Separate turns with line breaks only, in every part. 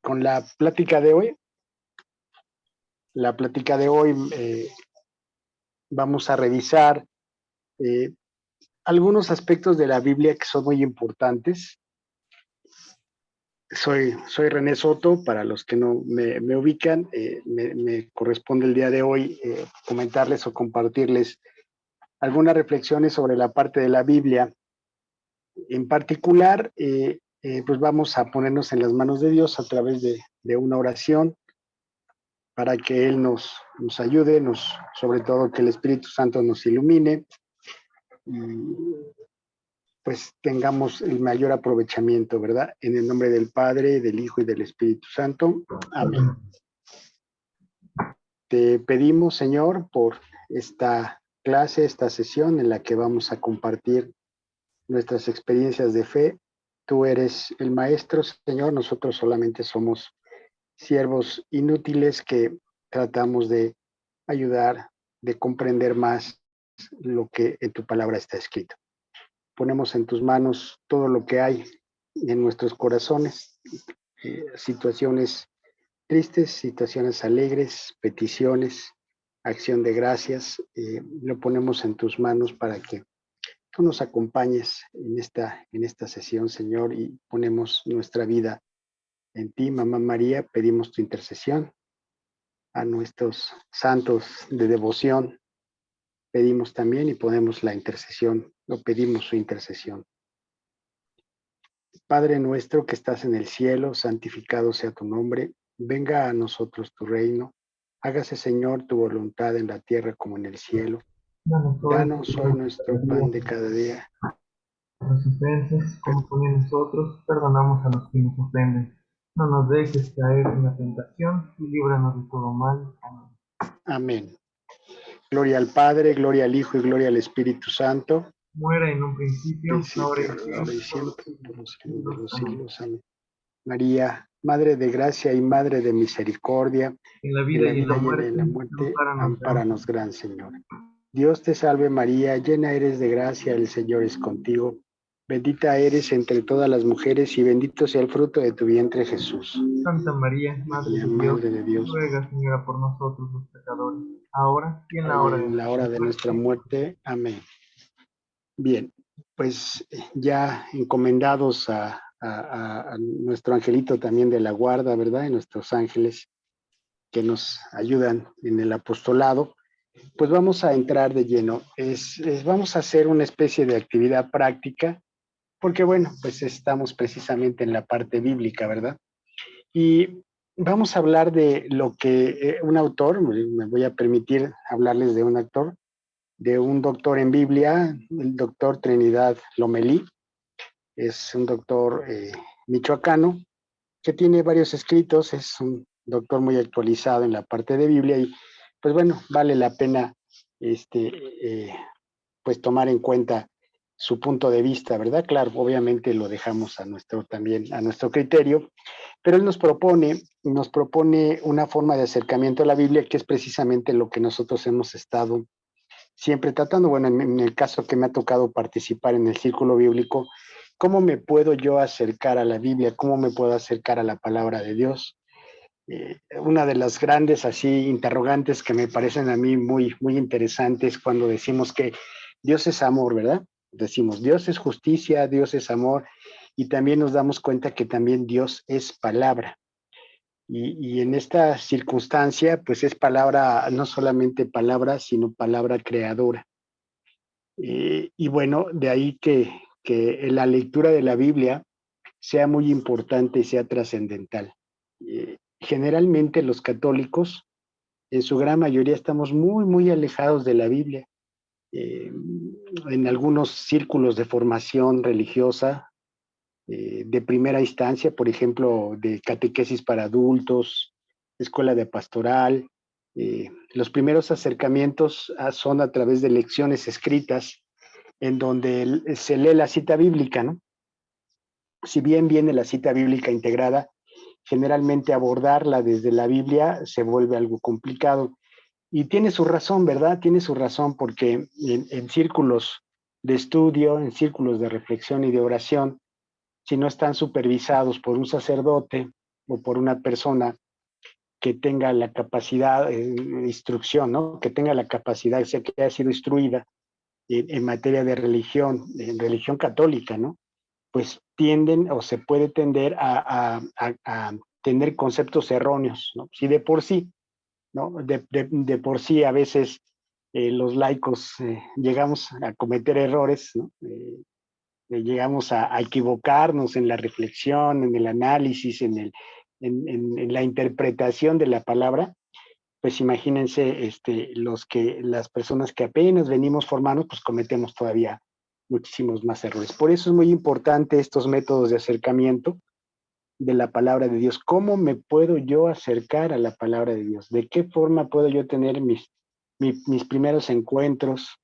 con la plática de hoy. La plática de hoy vamos a revisar eh, algunos aspectos de la Biblia que son muy importantes. Soy René Soto, para los que no me ubican, me corresponde el día de hoy comentarles o compartirles algunas reflexiones sobre la parte de la Biblia. En particular, pues vamos a ponernos en las manos de Dios a través de una oración para que Él nos ayude, sobre todo que el Espíritu Santo nos ilumine y pues tengamos el mayor aprovechamiento, ¿verdad? En el nombre del Padre, del Hijo y del Espíritu Santo. Amén. Te pedimos, Señor, por esta clase, esta sesión en la que vamos a compartir nuestras experiencias de fe. Tú eres el Maestro, Señor, nosotros solamente somos siervos inútiles que tratamos de ayudar, de comprender más lo que en tu palabra está escrito. Ponemos en tus manos todo lo que hay en nuestros corazones, situaciones tristes, situaciones alegres, peticiones, acción de gracias, lo ponemos en tus manos para que tú nos acompañes en esta sesión, Señor, y ponemos nuestra vida en ti, Mamá María, pedimos tu intercesión a nuestros santos de devoción, pedimos también y ponemos la intercesión, o pedimos su intercesión. Padre nuestro que estás en el cielo, santificado sea tu nombre, venga a nosotros tu reino, hágase Señor tu voluntad en la tierra como en el cielo. Danos hoy nuestro pan de cada día.
Nuestras ofensas, como también nosotros perdonamos a los que nos ofenden. No nos dejes caer en la tentación y líbranos de todo mal. Amén.
Amén. Gloria al Padre, gloria al Hijo y gloria al Espíritu Santo.
Muera en un principio, ahora y
Ahora y
siempre, por los
siempre,
siglos
por
de
los
los
siglos de
siglos.
los
Amén.
siglos. Amén. María, Madre de gracia y Madre de misericordia,
En la
en
vida
la
y en la
vida y
muerte,
en la muerte,
ampáranos, Gran
ampáranos, Gran Señor. Dios te salve María, llena eres de gracia, el Señor es contigo. Bendita eres entre todas las mujeres y bendito sea el fruto de tu vientre, Jesús.
Santa María, Madre
María,
de Dios,
Madre de Dios,
ruega, Señora, por nosotros los pecadores, ahora y en la
y
hora de
en la
nuestra
hora de nuestra
muerte.
muerte. Amén. Bien, pues ya encomendados a nuestro angelito también de la guarda, ¿verdad? Y nuestros ángeles que nos ayudan en el apostolado, pues vamos a entrar de lleno. Vamos a hacer una especie de actividad práctica, porque bueno, pues estamos precisamente en la parte bíblica, ¿verdad? Y vamos a hablar de lo que un autor, me voy a permitir hablarles de un actor, de un doctor en Biblia, el doctor Trinidad Lomelí. Es un doctor michoacano que tiene varios escritos, es un doctor muy actualizado en la parte de Biblia y pues bueno, vale la pena este, pues tomar en cuenta su punto de vista, ¿verdad? Claro, obviamente lo dejamos a nuestro también, a nuestro criterio, pero él nos propone una forma de acercamiento a la Biblia que es precisamente lo que nosotros hemos estado siempre tratando, bueno, en el caso que me ha tocado participar en el círculo bíblico, ¿cómo me puedo yo acercar a la Biblia? ¿Cómo me puedo acercar a la palabra de Dios? Una de las grandes así interrogantes que me parecen a mí muy interesantes cuando decimos que Dios es amor, ¿verdad? Decimos Dios es justicia, Dios es amor, y también nos damos cuenta que también Dios es palabra. Y en esta circunstancia, pues es palabra, no solamente palabra, sino palabra creadora. Y bueno, de ahí que la lectura de la Biblia sea muy importante y sea trascendental. Generalmente los católicos, en su gran mayoría, estamos muy alejados de la Biblia. Eh, en algunos círculos de formación religiosa, de primera instancia, por ejemplo, de catequesis para adultos, escuela de pastoral, los primeros acercamientos son a través de lecciones escritas en donde se lee la cita bíblica, ¿no? Si bien viene la cita bíblica integrada, generalmente abordarla desde la Biblia se vuelve algo complicado. Y tiene su razón, ¿verdad? Tiene su razón porque en círculos de estudio, en círculos de reflexión y de oración, si no están supervisados por un sacerdote o por una persona que tenga la capacidad de instrucción, ¿no? Que tenga la capacidad, o sea, que haya sido instruida en materia de religión, en religión católica, ¿no? Pues tienden o se puede tender a tener conceptos erróneos, ¿no? Si de por sí, ¿no? De por sí a veces los laicos llegamos a cometer errores, ¿no? Llegamos a equivocarnos en la reflexión, en el análisis, en la interpretación de la palabra, pues imagínense las personas que apenas venimos formando, pues cometemos todavía muchísimos más errores. Por eso es muy importante estos métodos de acercamiento de la palabra de Dios. ¿Cómo me puedo yo acercar a la palabra de Dios? ¿De qué forma puedo yo tener mis primeros encuentros?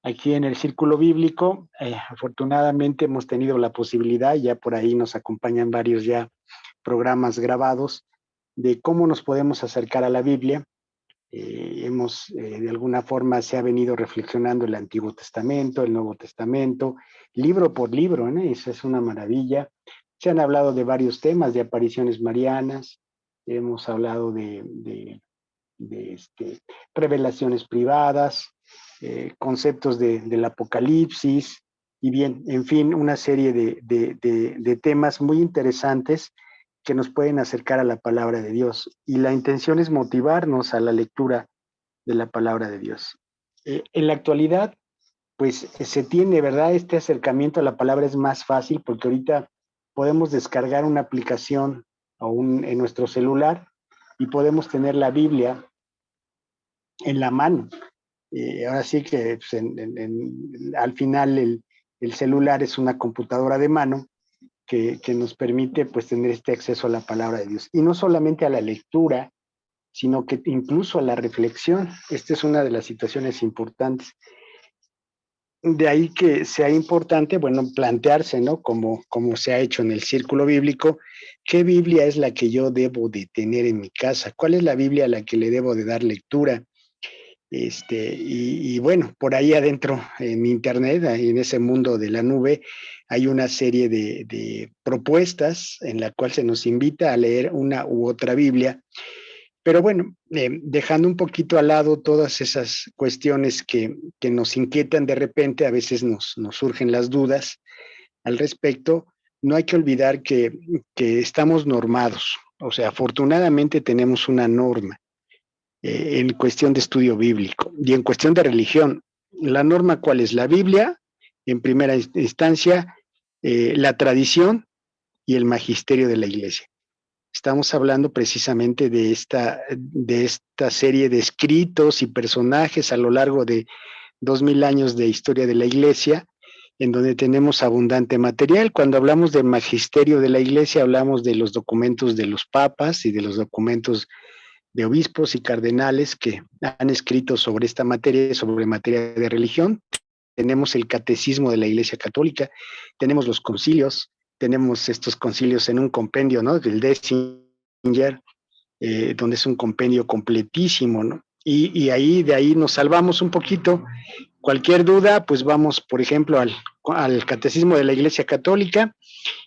Aquí en el Círculo Bíblico, afortunadamente hemos tenido la posibilidad, ya por ahí nos acompañan varios ya programas grabados, de cómo nos podemos acercar a la Biblia. De alguna forma se ha venido reflexionando el Antiguo Testamento, el Nuevo Testamento, libro por libro, ¿no? Eso es una maravilla. Se han hablado de varios temas, de apariciones marianas, hemos hablado de revelaciones privadas, conceptos del apocalipsis, y bien, en fin, una serie de temas muy interesantes que nos pueden acercar a la palabra de Dios. Y la intención es motivarnos a la lectura de la palabra de Dios. En la actualidad, pues se tiene, ¿verdad? Este acercamiento a la palabra es más fácil porque ahorita podemos descargar una aplicación en nuestro celular y podemos tener la Biblia en la mano. Ahora sí que pues, al final el celular es una computadora de mano que nos permite pues tener este acceso a la palabra de Dios. Y no solamente a la lectura, sino que incluso a la reflexión. Esta es una de las situaciones importantes. De ahí que sea importante, bueno, plantearse, ¿no? Como se ha hecho en el Círculo Bíblico, ¿qué Biblia es la que yo debo de tener en mi casa? ¿Cuál es la Biblia a la que le debo de dar lectura? Y bueno, por ahí adentro en Internet, en ese mundo de la nube, hay una serie de propuestas en la cual se nos invita a leer una u otra Biblia. Pero bueno, dejando un poquito al lado todas esas cuestiones que nos inquietan de repente, a veces nos surgen las dudas al respecto, no hay que olvidar que estamos normados. O sea, afortunadamente tenemos una norma en cuestión de estudio bíblico y en cuestión de religión. La norma, ¿cuál es? La Biblia, en primera instancia, la tradición y el magisterio de la iglesia. Estamos hablando precisamente de esta serie de escritos y personajes a lo largo de 2000 años de historia de la iglesia, en donde tenemos abundante material. Cuando hablamos del magisterio de la iglesia, hablamos de los documentos de los papas y de los documentos de obispos y cardenales que han escrito sobre esta materia, sobre materia de religión. Tenemos el catecismo de la Iglesia Católica, tenemos los concilios, tenemos estos concilios en un compendio, ¿no? Del Dessinger, donde es un compendio completísimo, ¿no? Y de ahí nos salvamos un poquito. Cualquier duda, pues vamos, por ejemplo, al Catecismo de la Iglesia Católica,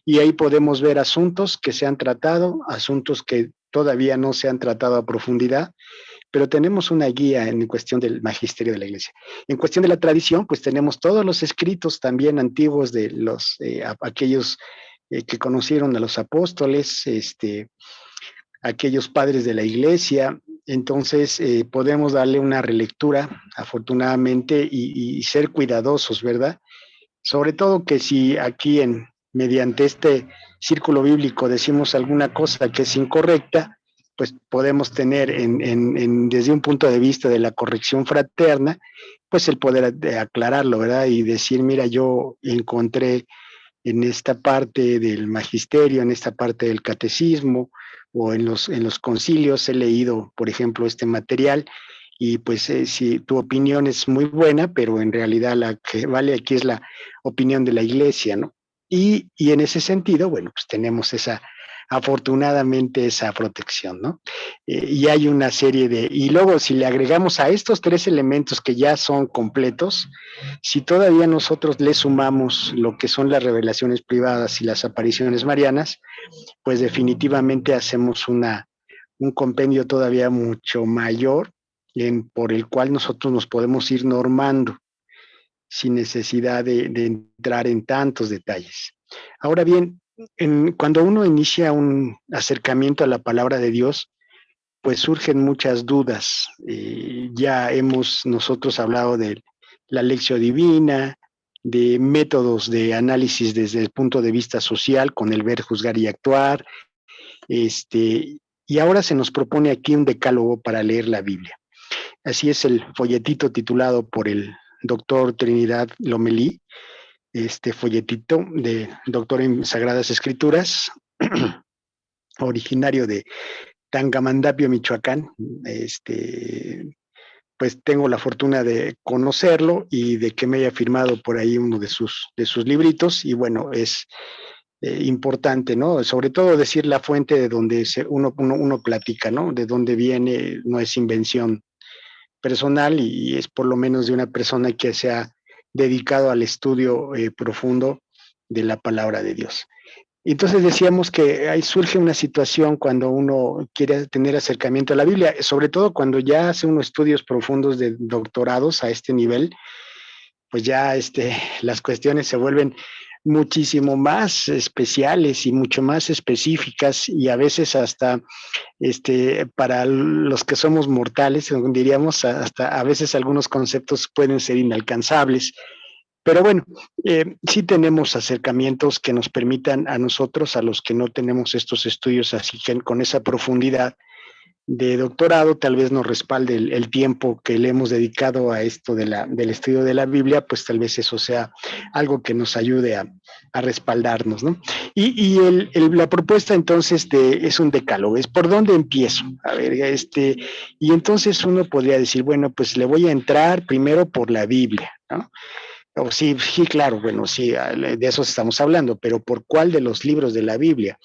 y ahí podemos ver asuntos que se han tratado, asuntos que todavía no se han tratado a profundidad, pero tenemos una guía en cuestión del magisterio de la iglesia. En cuestión de la tradición, pues tenemos todos los escritos también antiguos de aquellos que conocieron a los apóstoles, aquellos padres de la iglesia. Entonces podemos darle una relectura, afortunadamente, y ser cuidadosos, ¿verdad? Sobre todo que si aquí mediante este círculo bíblico decimos alguna cosa que es incorrecta, pues podemos tener desde un punto de vista de la corrección fraterna, pues el poder aclararlo, ¿verdad? Y decir, mira, yo encontré en esta parte del magisterio, en esta parte del catecismo o en los concilios, he leído, por ejemplo, este material, y pues si tu opinión es muy buena, pero en realidad la que vale aquí es la opinión de la iglesia, ¿no? Y en ese sentido, bueno, pues tenemos esa afortunadamente esa protección, ¿no? Y hay una serie y luego si le agregamos a estos 3 elementos que ya son completos, si todavía nosotros le sumamos lo que son las revelaciones privadas y las apariciones marianas, pues definitivamente hacemos un compendio todavía mucho mayor por el cual nosotros nos podemos ir normando sin necesidad de entrar en tantos detalles. Ahora bien, cuando uno inicia un acercamiento a la palabra de Dios, pues surgen muchas dudas. Ya hemos nosotros hablado de la lección divina, de métodos de análisis desde el punto de vista social, con el ver, juzgar y actuar. Y ahora se nos propone aquí un decálogo para leer la Biblia. Así es el folletito titulado por el doctor Trinidad Lomelí, este folletito de doctor en Sagradas Escrituras, originario de Tangamandapio, Michoacán. Pues tengo la fortuna de conocerlo y de que me haya firmado por ahí uno de sus libritos, y bueno, es importante, ¿no? Sobre todo decir la fuente de donde uno platica, ¿no? De dónde viene, no es invención personal y es por lo menos de una persona que se ha dedicado al estudio profundo de la palabra de Dios. Entonces decíamos que ahí surge una situación cuando uno quiere tener acercamiento a la Biblia, sobre todo cuando ya hace unos estudios profundos de doctorados a este nivel, pues ya las cuestiones se vuelven muchísimo más especiales y mucho más específicas, y a veces hasta para los que somos mortales, diríamos, hasta a veces algunos conceptos pueden ser inalcanzables. Pero bueno, sí tenemos acercamientos que nos permitan a nosotros, a los que no tenemos estos estudios así que con esa profundidad de doctorado, tal vez nos respalde el tiempo que le hemos dedicado a esto del estudio de la Biblia, pues tal vez eso sea algo que nos ayude a respaldarnos, ¿no? Y la propuesta entonces es un decálogo, es por dónde empiezo. A ver, y entonces uno podría decir, bueno, pues le voy a entrar primero por la Biblia, ¿no? O sí, sí, claro, bueno, sí, de eso estamos hablando, pero ¿por cuál de los libros de la Biblia?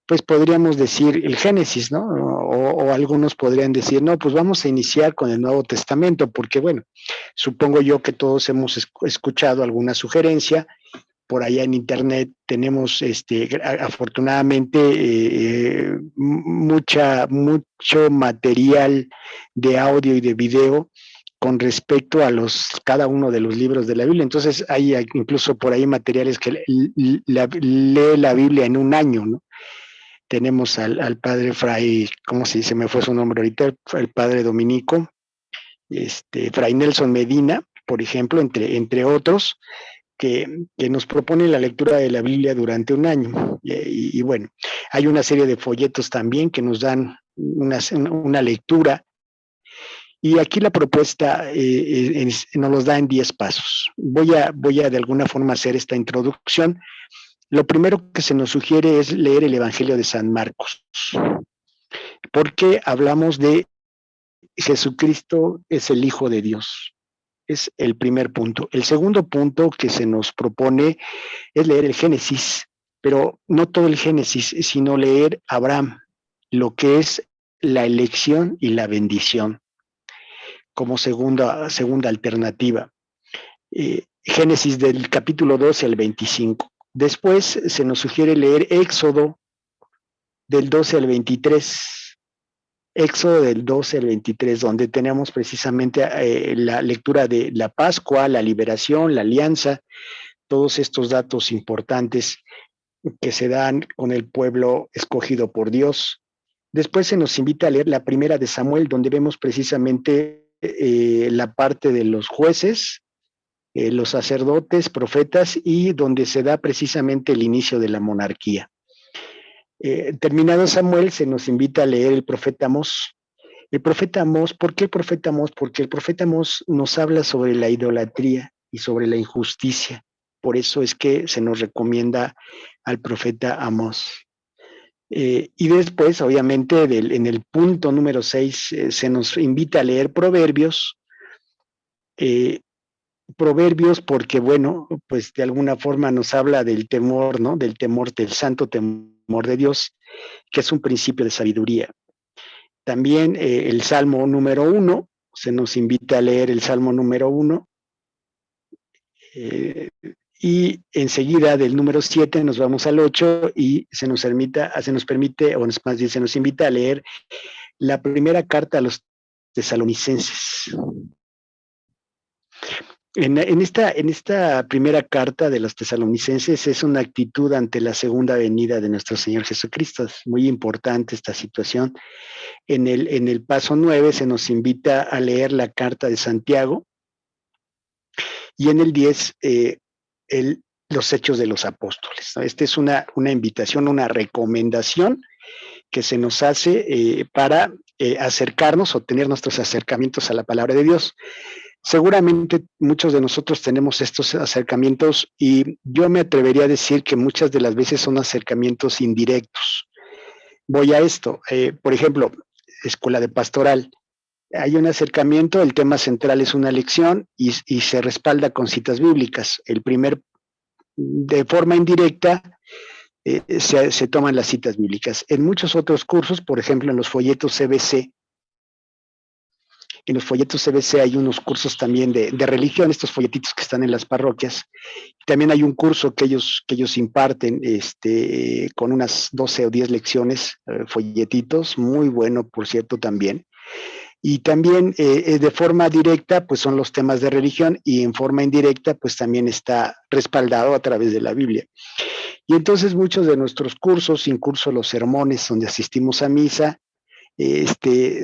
Pues podríamos decir el Génesis, ¿no? O algunos podrían decir, no, pues vamos a iniciar con el Nuevo Testamento, porque bueno, supongo yo que todos hemos escuchado alguna sugerencia. Por allá en internet tenemos afortunadamente mucho material de audio y de video con respecto a cada uno de los libros de la Biblia. Entonces hay incluso por ahí materiales que lee la Biblia en un año, ¿no? Tenemos al padre Fray, ¿cómo se me fue su nombre ahorita? El padre dominico, Fray Nelson Medina, por ejemplo, entre otros, que nos propone la lectura de la Biblia durante un año. Y bueno, hay una serie de folletos también que nos dan una lectura. Y aquí la propuesta nos los da en 10 pasos. Voy a de alguna forma hacer esta introducción. Lo primero que se nos sugiere es leer el Evangelio de San Marcos, porque hablamos de Jesucristo es el Hijo de Dios. Es el primer punto. El segundo punto que se nos propone es leer el Génesis, pero no todo el Génesis, sino leer Abraham, lo que es la elección y la bendición, como segunda alternativa. Génesis del capítulo 12 al 25. Después se nos sugiere leer Éxodo del 12 al 23. Éxodo del 12 al 23, donde tenemos precisamente la lectura de la Pascua, la liberación, la alianza, todos estos datos importantes que se dan con el pueblo escogido por Dios. Después se nos invita a leer la primera de Samuel, donde vemos precisamente la parte de los jueces, los sacerdotes, profetas, y donde se da precisamente el inicio de la monarquía. Terminado Samuel, se nos invita a leer el profeta Amós. El profeta Amós, ¿por qué el profeta Amós? Porque el profeta Amós nos habla sobre la idolatría y sobre la injusticia. Por eso es que se nos recomienda al profeta Amós. Y después, obviamente, en el punto número 6, se nos invita a leer Proverbios. Proverbios porque, bueno, pues de alguna forma nos habla del temor, ¿no? Del temor, del santo temor temor de Dios, que es un principio de sabiduría. También el Salmo número 1, se nos invita a leer el Salmo número 1, y enseguida del número 7 nos vamos al 8 y se nos permite, o más bien se nos invita a leer la primera carta a los tesalonicenses. En esta primera carta de los tesalonicenses es una actitud ante la segunda venida de nuestro Señor Jesucristo. Es muy importante esta situación. En el paso 9 se nos invita a leer la carta de Santiago, y en el 10 los hechos de los apóstoles, ¿no? Esta es una invitación, una recomendación que se nos hace para acercarnos o tener nuestros acercamientos a la palabra de Dios. Seguramente muchos de nosotros tenemos estos acercamientos, y yo me atrevería a decir que muchas de las veces son acercamientos indirectos. Voy a esto, por ejemplo, escuela de pastoral. Hay un acercamiento, el tema central es una lección y se respalda con citas bíblicas. De forma indirecta, se toman las citas bíblicas. En muchos otros cursos, por ejemplo, en los folletos CBC, hay unos cursos también de religión, estos folletitos que están en las parroquias. También hay un curso que ellos imparten con unas 12 o 10 lecciones, folletitos, muy bueno, por cierto, también. Y también de forma directa, pues son los temas de religión, y en forma indirecta, pues también está respaldado a través de la Biblia. Y entonces muchos de nuestros cursos, incluso los sermones donde asistimos a misa,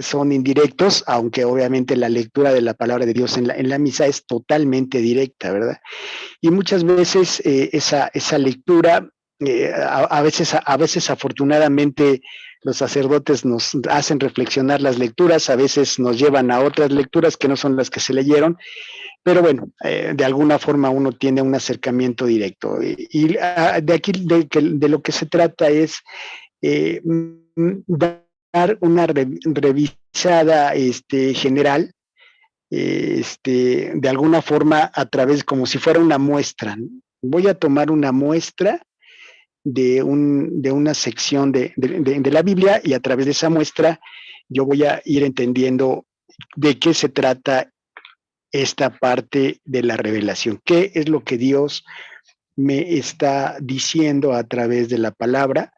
son indirectos, aunque obviamente la lectura de la palabra de Dios en la misa es totalmente directa, ¿verdad? Y muchas veces esa lectura, a veces afortunadamente los sacerdotes nos hacen reflexionar las lecturas, a veces nos llevan a otras lecturas que no son las que se leyeron, pero bueno, de alguna forma uno tiene un acercamiento directo. Y de aquí de lo que se trata es dar una revisada general, de alguna forma a través, como si fuera una muestra. Voy a tomar una muestra de una sección de la Biblia, y a través de esa muestra yo voy a ir entendiendo de qué se trata esta parte de la revelación, qué es lo que Dios me está diciendo a través de la palabra.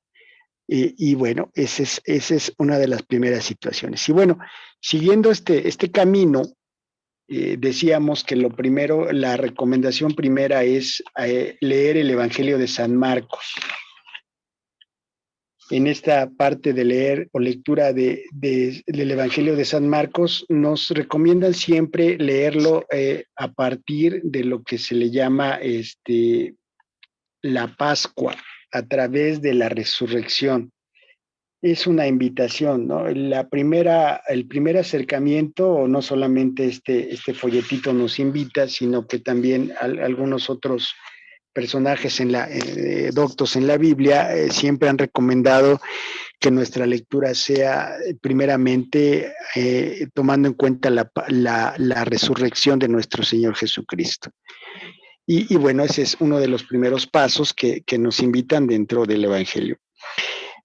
Y bueno, esa es una de las primeras situaciones. Y bueno, siguiendo este camino, decíamos que lo primero, la recomendación primera es leer el Evangelio de San Marcos. En esta parte de leer o lectura del Evangelio de San Marcos, nos recomiendan siempre leerlo a partir de lo que se le llama la Pascua, a través de la resurrección. Es una invitación, ¿no? El primer acercamiento, no solamente este folletito nos invita, sino que también algunos otros personajes doctos en la Biblia siempre han recomendado que nuestra lectura sea primeramente tomando en cuenta la resurrección de nuestro Señor Jesucristo. Y bueno, ese es uno de los primeros pasos que nos invitan dentro del Evangelio.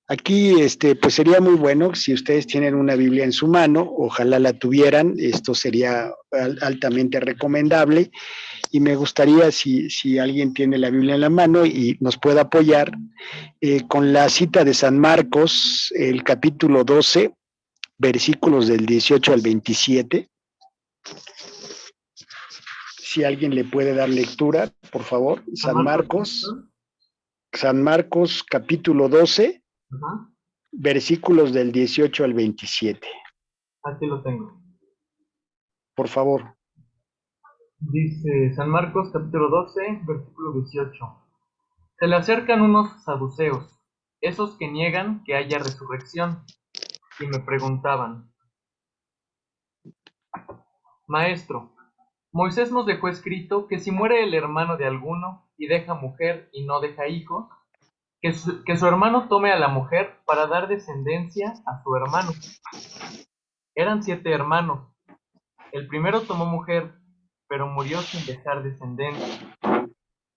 Aquí, pues sería muy bueno si ustedes tienen una Biblia en su mano, ojalá la tuvieran, esto sería altamente recomendable, y me gustaría si alguien tiene la Biblia en la mano y nos puede apoyar con la cita de San Marcos, el capítulo 12, versículos del 18 al 27. Si alguien le puede dar lectura, por favor. San Marcos capítulo 12. Ajá. Versículos del 18 al 27.
Aquí lo tengo.
Por favor.
Dice San Marcos capítulo 12, versículo 18. Se le acercan unos saduceos, esos que niegan que haya resurrección, y me preguntaban: Maestro, Moisés nos dejó escrito que si muere el hermano de alguno y deja mujer y no deja hijos, que su hermano tome a la mujer para dar descendencia a su hermano. Eran 7 hermanos. El primero tomó mujer, pero murió sin dejar descendencia.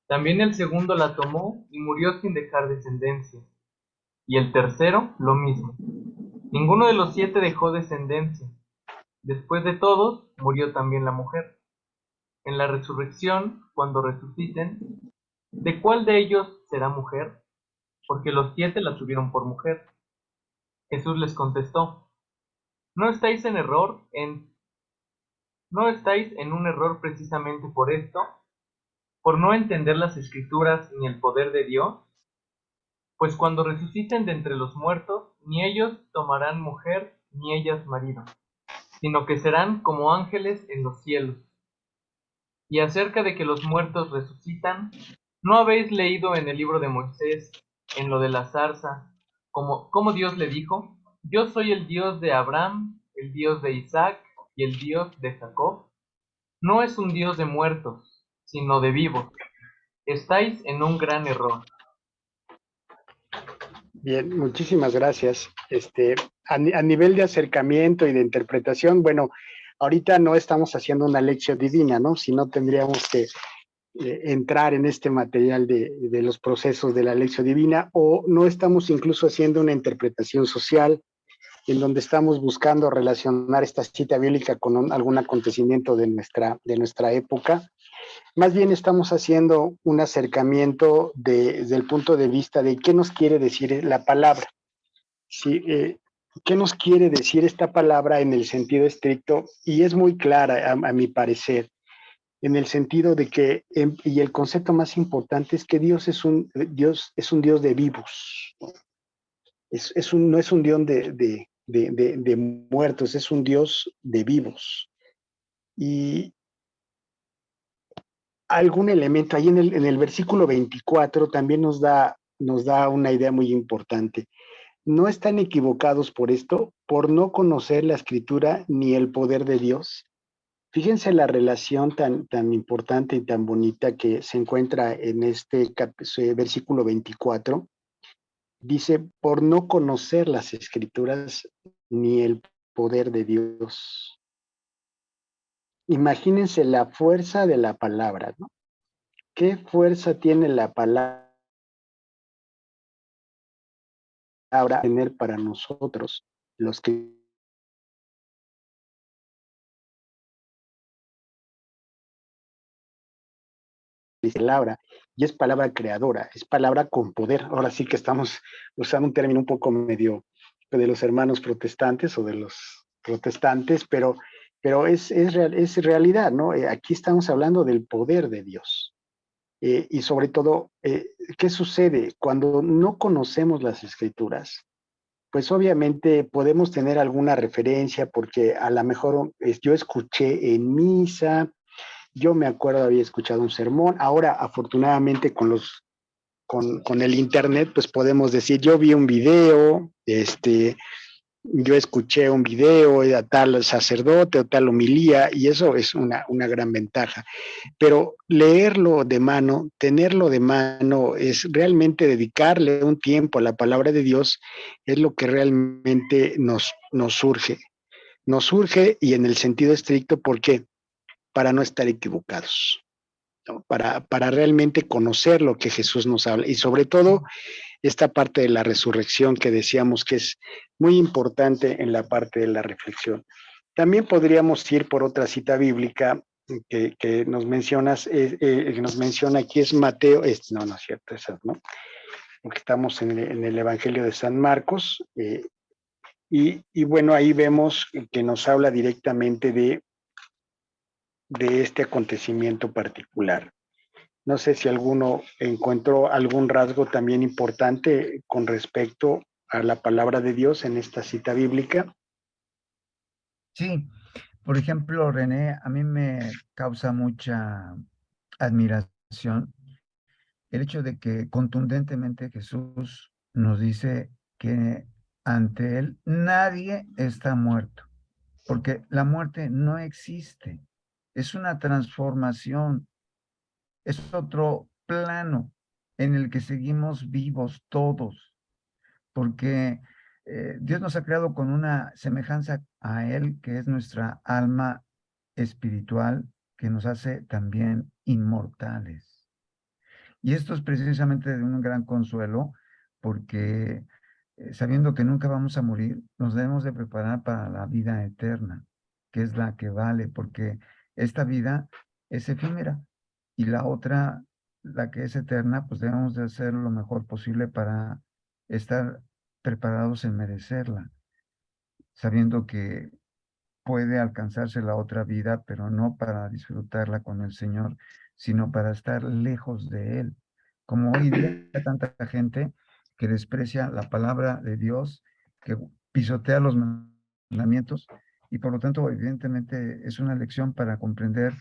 También el segundo la tomó y murió sin dejar descendencia. y el tercero lo mismo. Ninguno de los 7 dejó descendencia. Después de todos, murió también la mujer. En la resurrección, cuando resuciten, ¿de cuál de ellos será mujer? Porque los 7 la tuvieron por mujer. Jesús les contestó, ¿no estáis en error no estáis en un error precisamente por esto, por no entender las Escrituras ni el poder de Dios? Pues cuando resuciten de entre los muertos, ni ellos tomarán mujer, ni ellas marido, sino que serán como ángeles en los cielos. Y acerca de que los muertos resucitan, ¿no habéis leído en el libro de Moisés, en lo de la zarza, como Dios le dijo, yo soy el Dios de Abraham, el Dios de Isaac y el Dios de Jacob? No es un Dios de muertos, sino de vivos. Estáis en un gran error.
Bien, muchísimas gracias. A nivel de acercamiento y de interpretación, bueno, ahorita no estamos haciendo una lección divina, ¿no? Si no tendríamos que entrar en este material de los procesos de la lección divina, o no estamos incluso haciendo una interpretación social en donde estamos buscando relacionar esta cita bíblica con algún acontecimiento de nuestra época. Más bien estamos haciendo un acercamiento desde el punto de vista de qué nos quiere decir la palabra. ¿Sí? ¿Qué nos quiere decir esta palabra en el sentido estricto? Y es muy clara, a mi parecer, en el sentido de que, y el concepto más importante es que Dios es un Dios de vivos. No es un Dios de muertos, es un Dios de vivos. Y algún elemento ahí en el versículo 24 también nos da una idea muy importante. No están equivocados por esto, por no conocer la escritura ni el poder de Dios. Fíjense la relación tan importante y tan bonita que se encuentra en este versículo 24. Dice, por no conocer las escrituras ni el poder de Dios. Imagínense la fuerza de la palabra, ¿no? ¿Qué fuerza tiene la palabra tener para nosotros, los que palabra, y es palabra creadora, es palabra con poder? Ahora sí que estamos usando un término un poco medio de los hermanos protestantes o de los protestantes, pero es realidad, ¿no? Aquí estamos hablando del poder de Dios. Y sobre todo, ¿qué sucede cuando no conocemos las escrituras? Pues obviamente podemos tener alguna referencia porque a lo mejor yo escuché en misa, yo me acuerdo había escuchado un sermón. Ahora afortunadamente con el internet pues podemos decir yo vi un video, yo escuché un video a tal sacerdote o tal homilía, y eso es una gran ventaja. Pero leerlo de mano, tenerlo de mano, es realmente dedicarle un tiempo a la palabra de Dios, es lo que realmente nos surge. Nos surge, y en el sentido estricto, ¿por qué? Para no estar equivocados, ¿no? Para realmente conocer lo que Jesús nos habla, y sobre todo esta parte de la resurrección que decíamos que es muy importante en la parte de la reflexión. También podríamos ir por otra cita bíblica que nos mencionas, que nos menciona aquí, es Mateo, no es cierto, esa no, porque estamos en el Evangelio de San Marcos, y bueno, ahí vemos que nos habla directamente de este acontecimiento particular. No sé si alguno encontró algún rasgo también importante con respecto a la palabra de Dios en esta cita bíblica.
Sí, por ejemplo, René, a mí me causa mucha admiración el hecho de que contundentemente Jesús nos dice que ante Él nadie está muerto, porque la muerte no existe, es una transformación, es otro plano en el que seguimos vivos todos, porque Dios nos ha creado con una semejanza a Él, que es nuestra alma espiritual, que nos hace también inmortales. Y esto es precisamente de un gran consuelo, porque sabiendo que nunca vamos a morir, nos debemos de preparar para la vida eterna, que es la que vale, porque esta vida es efímera y la otra, la que es eterna, pues debemos de hacer lo mejor posible para estar preparados en merecerla, sabiendo que puede alcanzarse la otra vida, pero no para disfrutarla con el Señor, sino para estar lejos de Él. Como hoy día hay tanta gente que desprecia la palabra de Dios, que pisotea los mandamientos, y por lo tanto, evidentemente, es una lección para comprender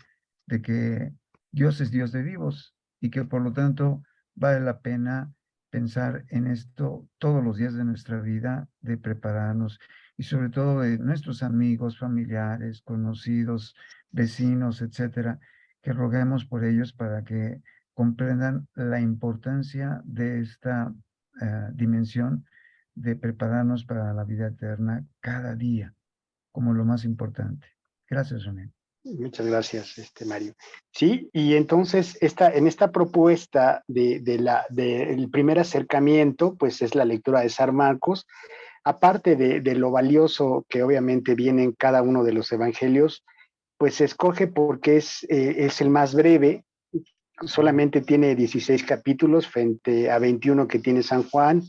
de que Dios es Dios de vivos y que por lo tanto vale la pena pensar en esto todos los días de nuestra vida, de prepararnos y sobre todo de nuestros amigos, familiares, conocidos, vecinos, etcétera, que roguemos por ellos para que comprendan la importancia de esta dimensión de prepararnos para la vida eterna cada día, como lo más importante. Gracias, René.
Muchas gracias, Mario. Sí, y entonces en esta propuesta del primer acercamiento, pues es la lectura de San Marcos, aparte de lo valioso que obviamente viene en cada uno de los evangelios, pues se escoge porque es el más breve, solamente tiene 16 capítulos frente a 21 que tiene San Juan,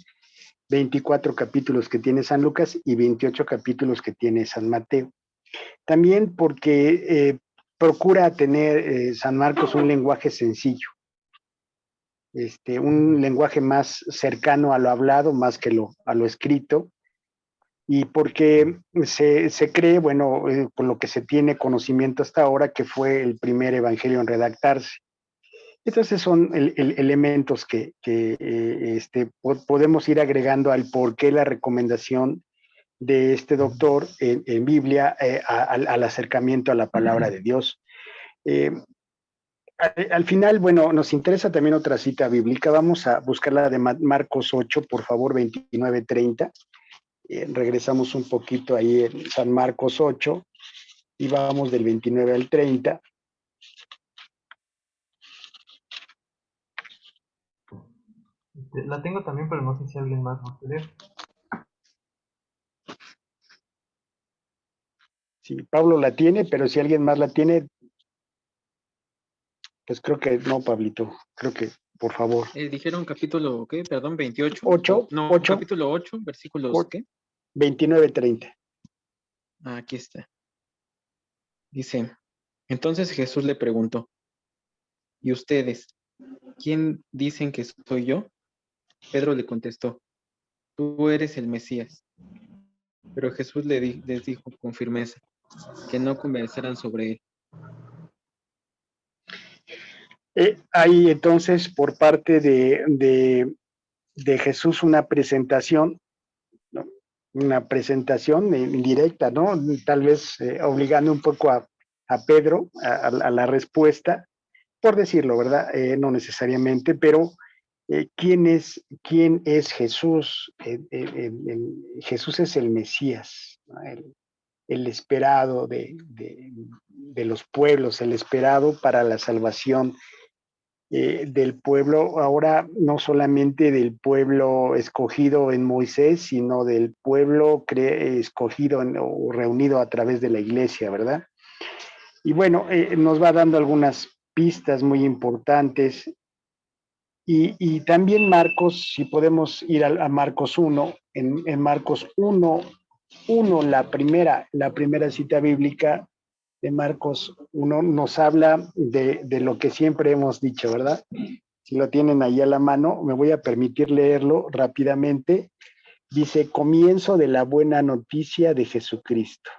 24 capítulos que tiene San Lucas y 28 capítulos que tiene San Mateo. También porque procura tener San Marcos un lenguaje sencillo, un lenguaje más cercano a lo hablado, más que a lo escrito, y porque se cree, bueno, por lo que se tiene conocimiento hasta ahora, que fue el primer evangelio en redactarse. Entonces son elementos que podemos ir agregando al por qué la recomendación de este doctor en Biblia al acercamiento a la palabra de Dios. Eh, al final, bueno, nos interesa también otra cita bíblica. Vamos a buscar la de Marcos 8, por favor, 29-30. Regresamos un poquito ahí en San Marcos 8 y vamos del 29 al 30.
La tengo también, pero no sé si alguien más va a querer.
Sí, Pablo la tiene, pero si alguien más la tiene, pues creo que no, Pablito. Creo que, por favor.
Dijeron capítulo, ¿qué? Perdón, 28.
8,
No,
8,
capítulo 8, versículos, ¿qué?
29-30.
Ah, aquí está. Dice, entonces Jesús le preguntó, ¿y ustedes, quién dicen que soy yo? Pedro le contestó, tú eres el Mesías. Pero Jesús les dijo con firmeza que no conversaran sobre él.
Hay entonces por parte de Jesús una presentación, ¿no? Una presentación indirecta, ¿no? Tal vez obligando un poco a Pedro a la respuesta, por decirlo, ¿verdad? No necesariamente, pero ¿quién es Jesús? Jesús es el Mesías, ¿no? El esperado de los pueblos, el esperado para la salvación del pueblo, ahora no solamente del pueblo escogido en Moisés, sino del pueblo escogido o reunido a través de la iglesia, ¿verdad? Y bueno, nos va dando algunas pistas muy importantes. Y también Marcos, si podemos ir a Marcos 1, en Marcos 1, la primera cita bíblica de Marcos 1 nos habla de lo que siempre hemos dicho, ¿verdad? Si lo tienen ahí a la mano, me voy a permitir leerlo rápidamente. Dice, comienzo de la buena noticia de Jesucristo.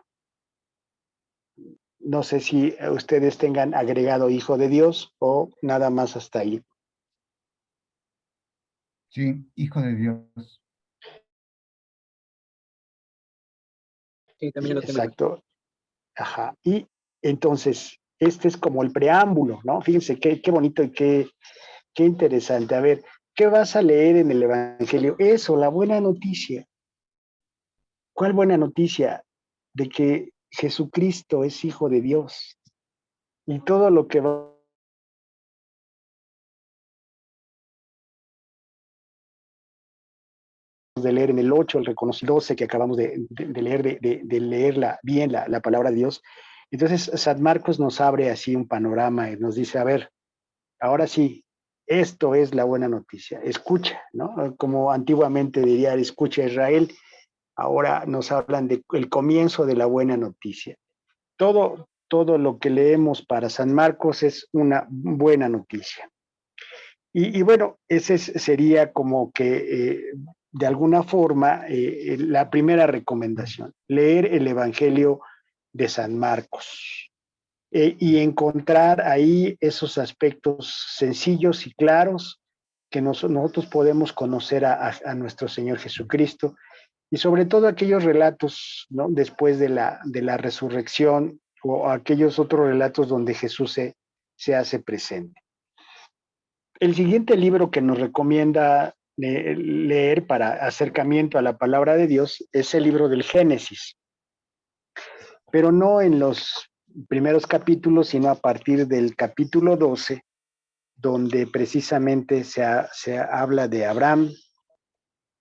No sé si ustedes tengan agregado Hijo de Dios o nada más hasta ahí.
Sí, Hijo de Dios.
Sí, también lo tengo.
Exacto. Ajá. Y entonces, este es como el preámbulo, ¿no? Fíjense qué bonito y qué interesante. A ver, ¿qué vas a leer en el Evangelio? Eso, la buena noticia. ¿Cuál buena noticia? De que Jesucristo es Hijo de Dios. Y todo lo que va de leer en el 8, el reconocido 12 que acabamos de leer, de leer bien la palabra de Dios. Entonces, San Marcos nos abre así un panorama y nos dice, a ver, ahora sí, esto es la buena noticia, escucha, ¿no? Como antiguamente diría, escucha Israel, ahora nos hablan del comienzo de la buena noticia. Todo lo que leemos para San Marcos es una buena noticia. Y bueno, ese sería como que de alguna forma la primera recomendación, leer el Evangelio de San Marcos y encontrar ahí esos aspectos sencillos y claros que nosotros podemos conocer a nuestro Señor Jesucristo y sobre todo aquellos relatos, ¿no? Después de la resurrección o aquellos otros relatos donde Jesús se hace presente. El siguiente libro que nos recomienda leer para acercamiento a la palabra de Dios es el libro del Génesis, pero no en los primeros capítulos, sino a partir del capítulo 12, donde precisamente se habla de Abraham,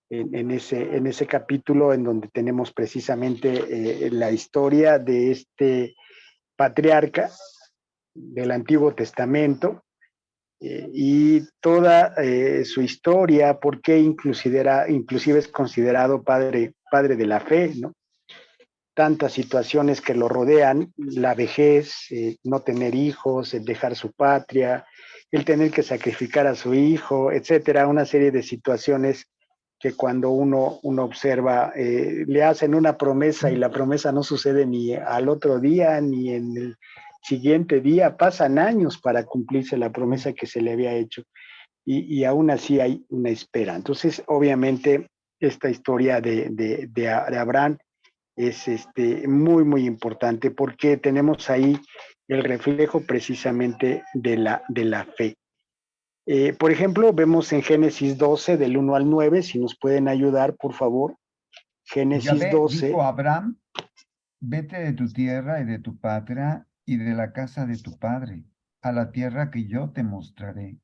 en ese capítulo en donde tenemos precisamente la historia de este patriarca del Antiguo Testamento, y toda su historia, por qué inclusive es considerado padre de la fe, ¿no? Tantas situaciones que lo rodean, la vejez, no tener hijos, el dejar su patria, el tener que sacrificar a su hijo, etcétera, una serie de situaciones que cuando uno observa, le hacen una promesa y la promesa no sucede ni al otro día, ni en el siguiente día, pasan años para cumplirse la promesa que se le había hecho y aún así hay una espera. Entonces, obviamente, esta historia de Abraham es muy importante porque tenemos ahí el reflejo precisamente de la fe. Por ejemplo, vemos en Génesis 12, del 1 al 9, si nos pueden ayudar, por favor. Génesis
Yahvé
12.
dijo a Abraham, vete de tu tierra y de tu patria y de la casa de tu padre, a la tierra que yo te mostraré.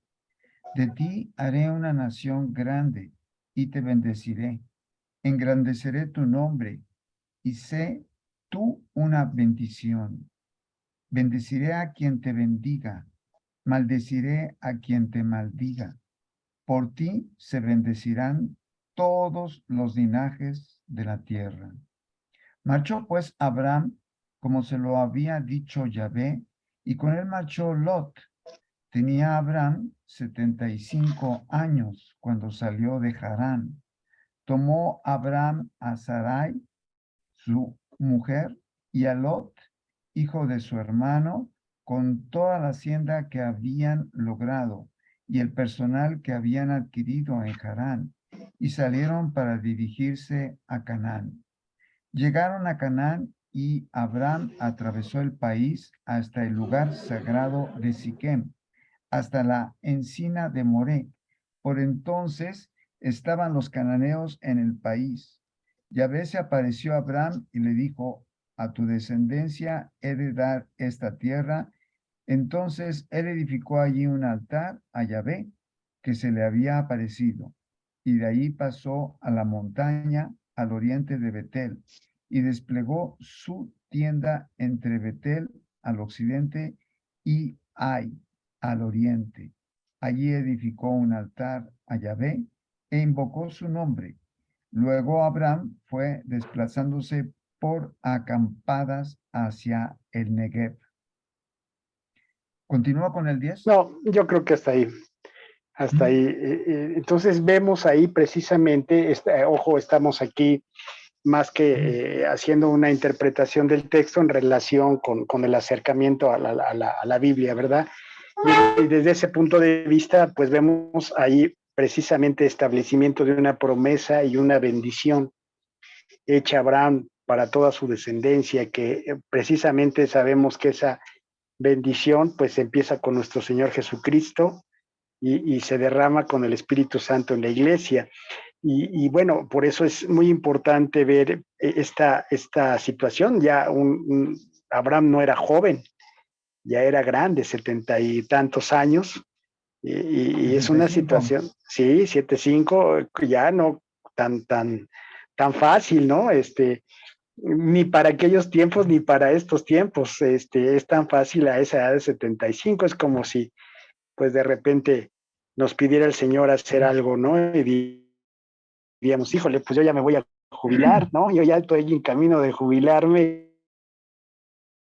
De ti haré una nación grande y te bendeciré. Engrandeceré tu nombre y sé tú una bendición. Bendeciré a quien te bendiga, maldeciré a quien te maldiga. Por ti se bendecirán todos los linajes de la tierra. Marchó pues Abraham, como se lo había dicho Yahvé, y con él marchó Lot. Tenía Abraham 75 años cuando salió de Harán. Tomó Abraham a Sarai, su mujer, y a Lot, hijo de su hermano, con toda la hacienda que habían logrado y el personal que habían adquirido en Harán, y salieron para dirigirse a Canaán. Llegaron a Canaán y Abraham atravesó el país hasta el lugar sagrado de Siquem, hasta la encina de Moré. Por entonces estaban los cananeos en el país. Yahvé se apareció a Abraham y le dijo, a tu descendencia he de dar esta tierra. Entonces él edificó allí un altar a Yahvé que se le había aparecido, y de ahí pasó a la montaña al oriente de Betel, y desplegó su tienda entre Betel al occidente y Ai al oriente. Allí edificó un altar a Yahvé e invocó su nombre. Luego Abraham fue desplazándose por acampadas hacia el Negev. ¿Continúa con el 10?
No, yo creo que hasta ahí. Hasta ahí. Entonces vemos ahí precisamente, ojo, estamos aquí más que haciendo una interpretación del texto en relación con el acercamiento a la Biblia, ¿verdad? Y desde ese punto de vista, pues vemos ahí precisamente establecimiento de una promesa y una bendición hecha a Abraham para toda su descendencia, que precisamente sabemos que esa bendición pues empieza con nuestro Señor Jesucristo y se derrama con el Espíritu Santo en la iglesia. Y bueno, por eso es muy importante ver esta situación. Ya Abraham no era joven, ya era grande, 70 y tantos años, y es una
75.
situación, sí, 75, ya no tan fácil, ¿no? Ni para aquellos tiempos ni para estos tiempos, es tan fácil a esa edad de 75, es como si, pues de repente nos pidiera el Señor hacer algo, ¿no? Y diríamos, híjole, pues yo ya me voy a jubilar, ¿no? Yo ya estoy en camino de jubilarme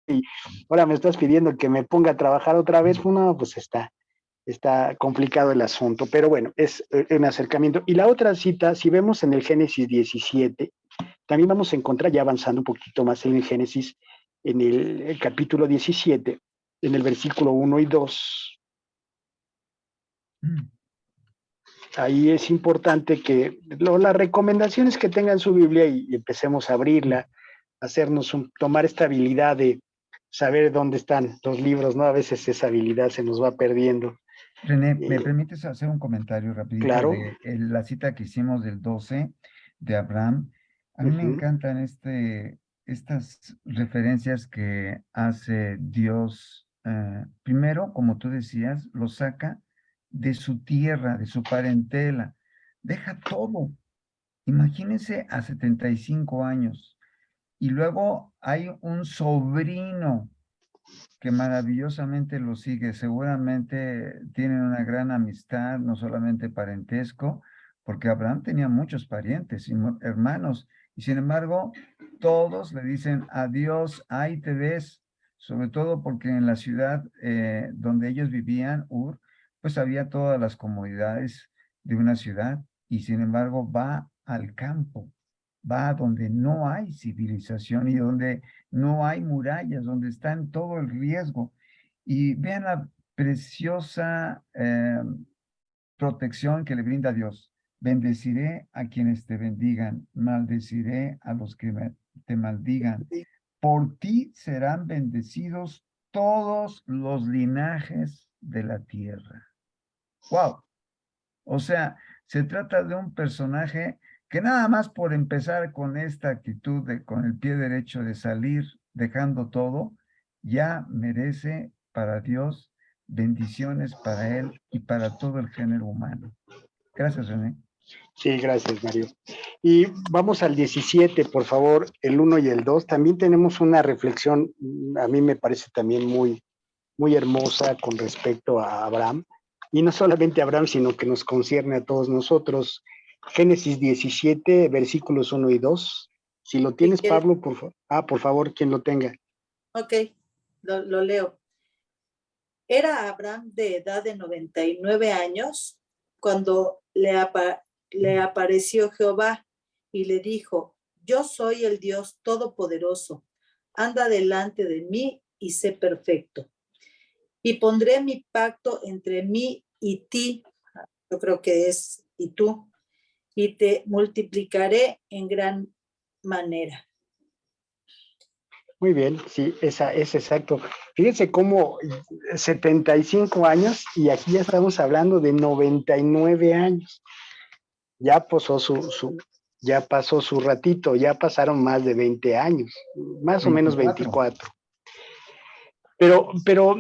y ahora me estás pidiendo que me ponga a trabajar otra vez, no, pues está complicado el asunto, pero bueno, es un acercamiento. Y la otra cita, si vemos en el Génesis 17, también vamos a encontrar, ya avanzando un poquito más en el Génesis, en el capítulo 17, en el versículo 1 y 2. Ahí es importante que las recomendaciones que tengan su Biblia y empecemos a abrirla, tomar esta habilidad de saber dónde están los libros, ¿no? A veces esa habilidad se nos va perdiendo.
René, ¿me permites hacer un comentario rapidito
Claro.
de la cita que hicimos del 12 de Abraham? A mí me encantan estas referencias que hace Dios. Primero, como tú decías, lo saca de su tierra, de su parentela. Deja todo. Imagínense a 75 años. Y luego hay un sobrino que maravillosamente lo sigue. Seguramente tienen una gran amistad, no solamente parentesco, porque Abraham tenía muchos parientes y hermanos, y sin embargo, todos le dicen adiós, ahí te ves, sobre todo porque en la ciudad donde ellos vivían, Ur, pues había todas las comodidades de una ciudad, y sin embargo va al campo, va donde no hay civilización y donde no hay murallas, donde está en todo el riesgo. Y vean la preciosa protección que le brinda Dios. Bendeciré a quienes te bendigan, maldeciré a los que te maldigan. Por ti serán bendecidos todos los linajes de la tierra. ¡Wow! O sea, se trata de un personaje que nada más por empezar con esta actitud con el pie derecho de salir dejando todo, ya merece para Dios bendiciones para él y para todo el género humano. Gracias, René.
Sí, gracias, Mario. Y vamos al 17, por favor, el 1 y el 2. También tenemos una reflexión, a mí me parece también muy, muy hermosa con respecto a Abraham. Y no solamente a Abraham, sino que nos concierne a todos nosotros. Génesis 17, versículos 1 y 2. Si lo tienes, Pablo, por favor. Por favor, quien lo tenga.
Ok, lo leo. Era Abraham de edad de 99 años cuando le apareció Jehová y le dijo: yo soy el Dios Todopoderoso, anda delante de mí y sé perfecto. Y pondré mi pacto entre mí y ti, yo creo que es y tú, y te multiplicaré en gran manera.
Muy bien, sí, esa es exacto. Fíjense cómo 75 años y aquí ya estamos hablando de 99 años. Ya pasó ya pasó su ratito, ya pasaron más de 20 años, más 24. O menos 24. Pero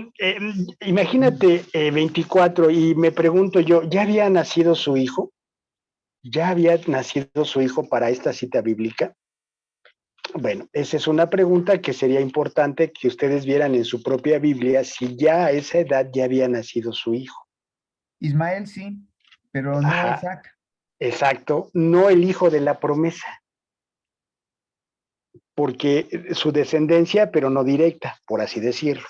imagínate 24 y me pregunto yo, ¿ya había nacido su hijo? ¿Ya había nacido su hijo para esta cita bíblica? Bueno, esa es una pregunta que sería importante que ustedes vieran en su propia Biblia si ya a esa edad ya había nacido su hijo.
Ismael sí, pero no Isaac.
Exacto, no el hijo de la promesa, porque su descendencia, pero no directa, por así decirlo.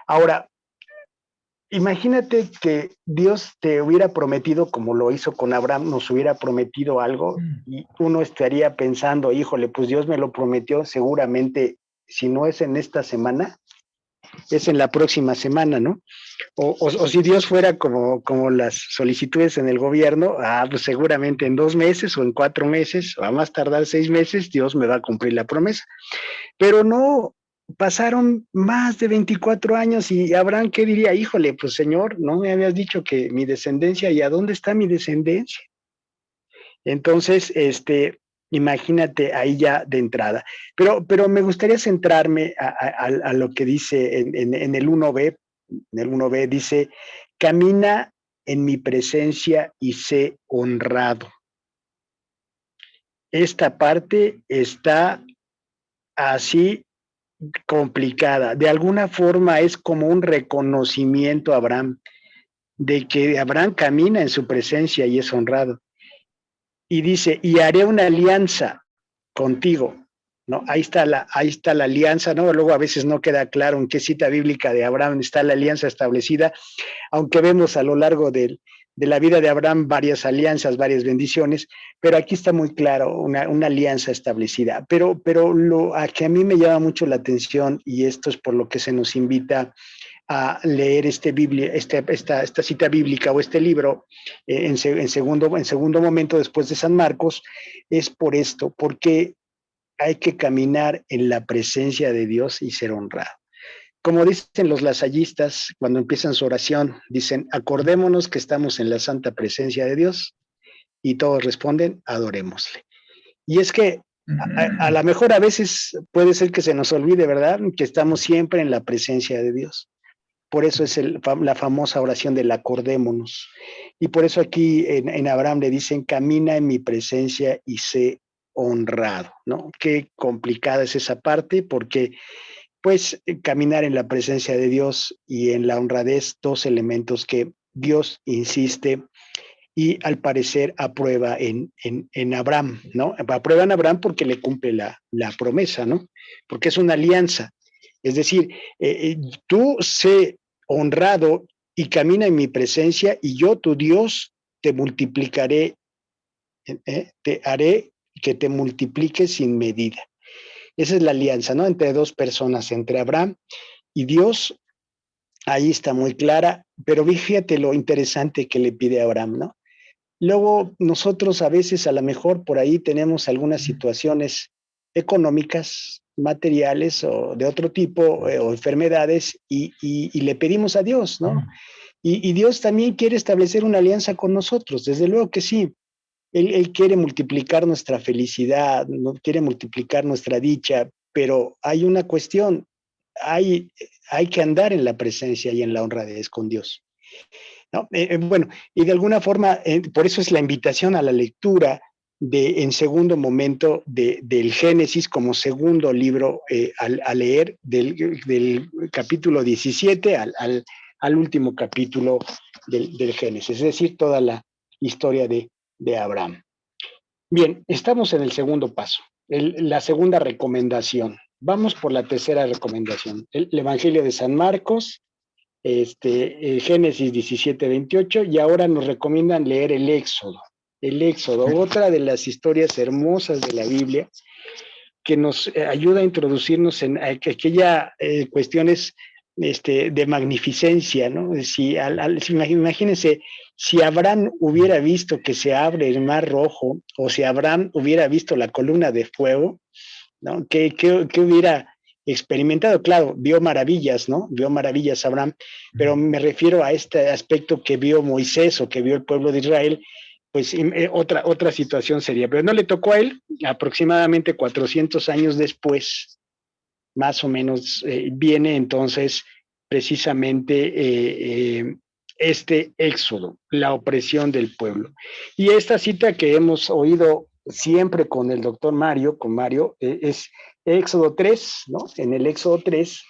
Ahora, imagínate que Dios te hubiera prometido, como lo hizo con Abraham, nos hubiera prometido algo y uno estaría pensando, híjole, pues Dios me lo prometió, seguramente, si no es en esta semana, es en la próxima semana, ¿no? O si Dios fuera como las solicitudes en el gobierno, pues seguramente en 2 meses o en 4 meses, o a más tardar 6 meses, Dios me va a cumplir la promesa. Pero no, pasaron más de 24 años y Abraham, ¿qué diría? Híjole, pues Señor, no me habías dicho que mi descendencia, ¿y a dónde está mi descendencia? Entonces, imagínate ahí ya de entrada. Pero me gustaría centrarme a lo que dice en el 1b. En el 1b dice, camina en mi presencia y sé honrado. esta parte está así complicada. De alguna forma es como un reconocimiento a Abraham, de que Abraham camina en su presencia y es honrado. Y dice, y haré una alianza contigo, ¿no? Ahí está la alianza, ¿no? Luego a veces no queda claro en qué cita bíblica de Abraham está la alianza establecida, aunque vemos a lo largo de la vida de Abraham varias alianzas, varias bendiciones, pero aquí está muy claro una alianza establecida. Pero lo a que a mí me llama mucho la atención, y esto es por lo que se nos invita a leer esta cita bíblica o este libro en segundo momento después de San Marcos, es por esto, porque hay que caminar en la presencia de Dios y ser honrado. Como dicen los lasallistas cuando empiezan su oración, dicen, acordémonos que estamos en la santa presencia de Dios, y todos responden, adorémosle. Y es que a lo mejor a veces puede ser que se nos olvide, ¿verdad? Que estamos siempre en la presencia de Dios. Por eso es la famosa oración del acordémonos. Y por eso aquí en Abraham le dicen, camina en mi presencia y sé honrado, ¿no? Qué complicada es esa parte, porque pues caminar en la presencia de Dios y en la honradez, dos elementos que Dios insiste y al parecer aprueba en Abraham, ¿no? Aprueba en Abraham porque le cumple la promesa, ¿no? Porque es una alianza. Es decir, tú sé honrado y camina en mi presencia y yo, tu Dios, te multiplicaré, te haré que te multipliques sin medida. Esa es la alianza, ¿no? Entre dos personas, entre Abraham y Dios. Ahí está muy clara, pero fíjate lo interesante que le pide a Abraham, ¿no? Luego nosotros a veces a lo mejor por ahí tenemos algunas situaciones económicas, materiales o de otro tipo o enfermedades y le pedimos a Dios, ¿no? Y Dios también quiere establecer una alianza con nosotros, desde luego que sí. Él quiere multiplicar nuestra felicidad, no quiere multiplicar nuestra dicha, pero hay una cuestión, hay, hay que andar en la presencia y en la honradez con Dios, ¿no? Bueno, y de alguna forma, por eso es la invitación a la lectura en segundo momento del Génesis como segundo libro a leer del capítulo 17 al último capítulo del Génesis, es decir, toda la historia de Abraham. Bien, estamos en el segundo paso, la segunda recomendación. Vamos por la tercera recomendación, el Evangelio de San Marcos, Génesis 17-28, y ahora nos recomiendan leer el Éxodo. El Éxodo, otra de las historias hermosas de la Biblia, que nos ayuda a introducirnos en aquellas cuestiones de magnificencia, ¿no? Imagínense, si Abraham hubiera visto que se abre el mar rojo, o si Abraham hubiera visto la columna de fuego, ¿no? ¿Qué hubiera experimentado? Claro, vio maravillas, ¿no? Vio maravillas Abraham, pero me refiero a este aspecto que vio Moisés o que vio el pueblo de Israel, pues otra situación sería, pero no le tocó a él, aproximadamente 400 años después, más o menos, viene entonces precisamente este éxodo, la opresión del pueblo. Y esta cita que hemos oído siempre con el doctor Mario, con Mario, es Éxodo 3, ¿no? En el Éxodo 3,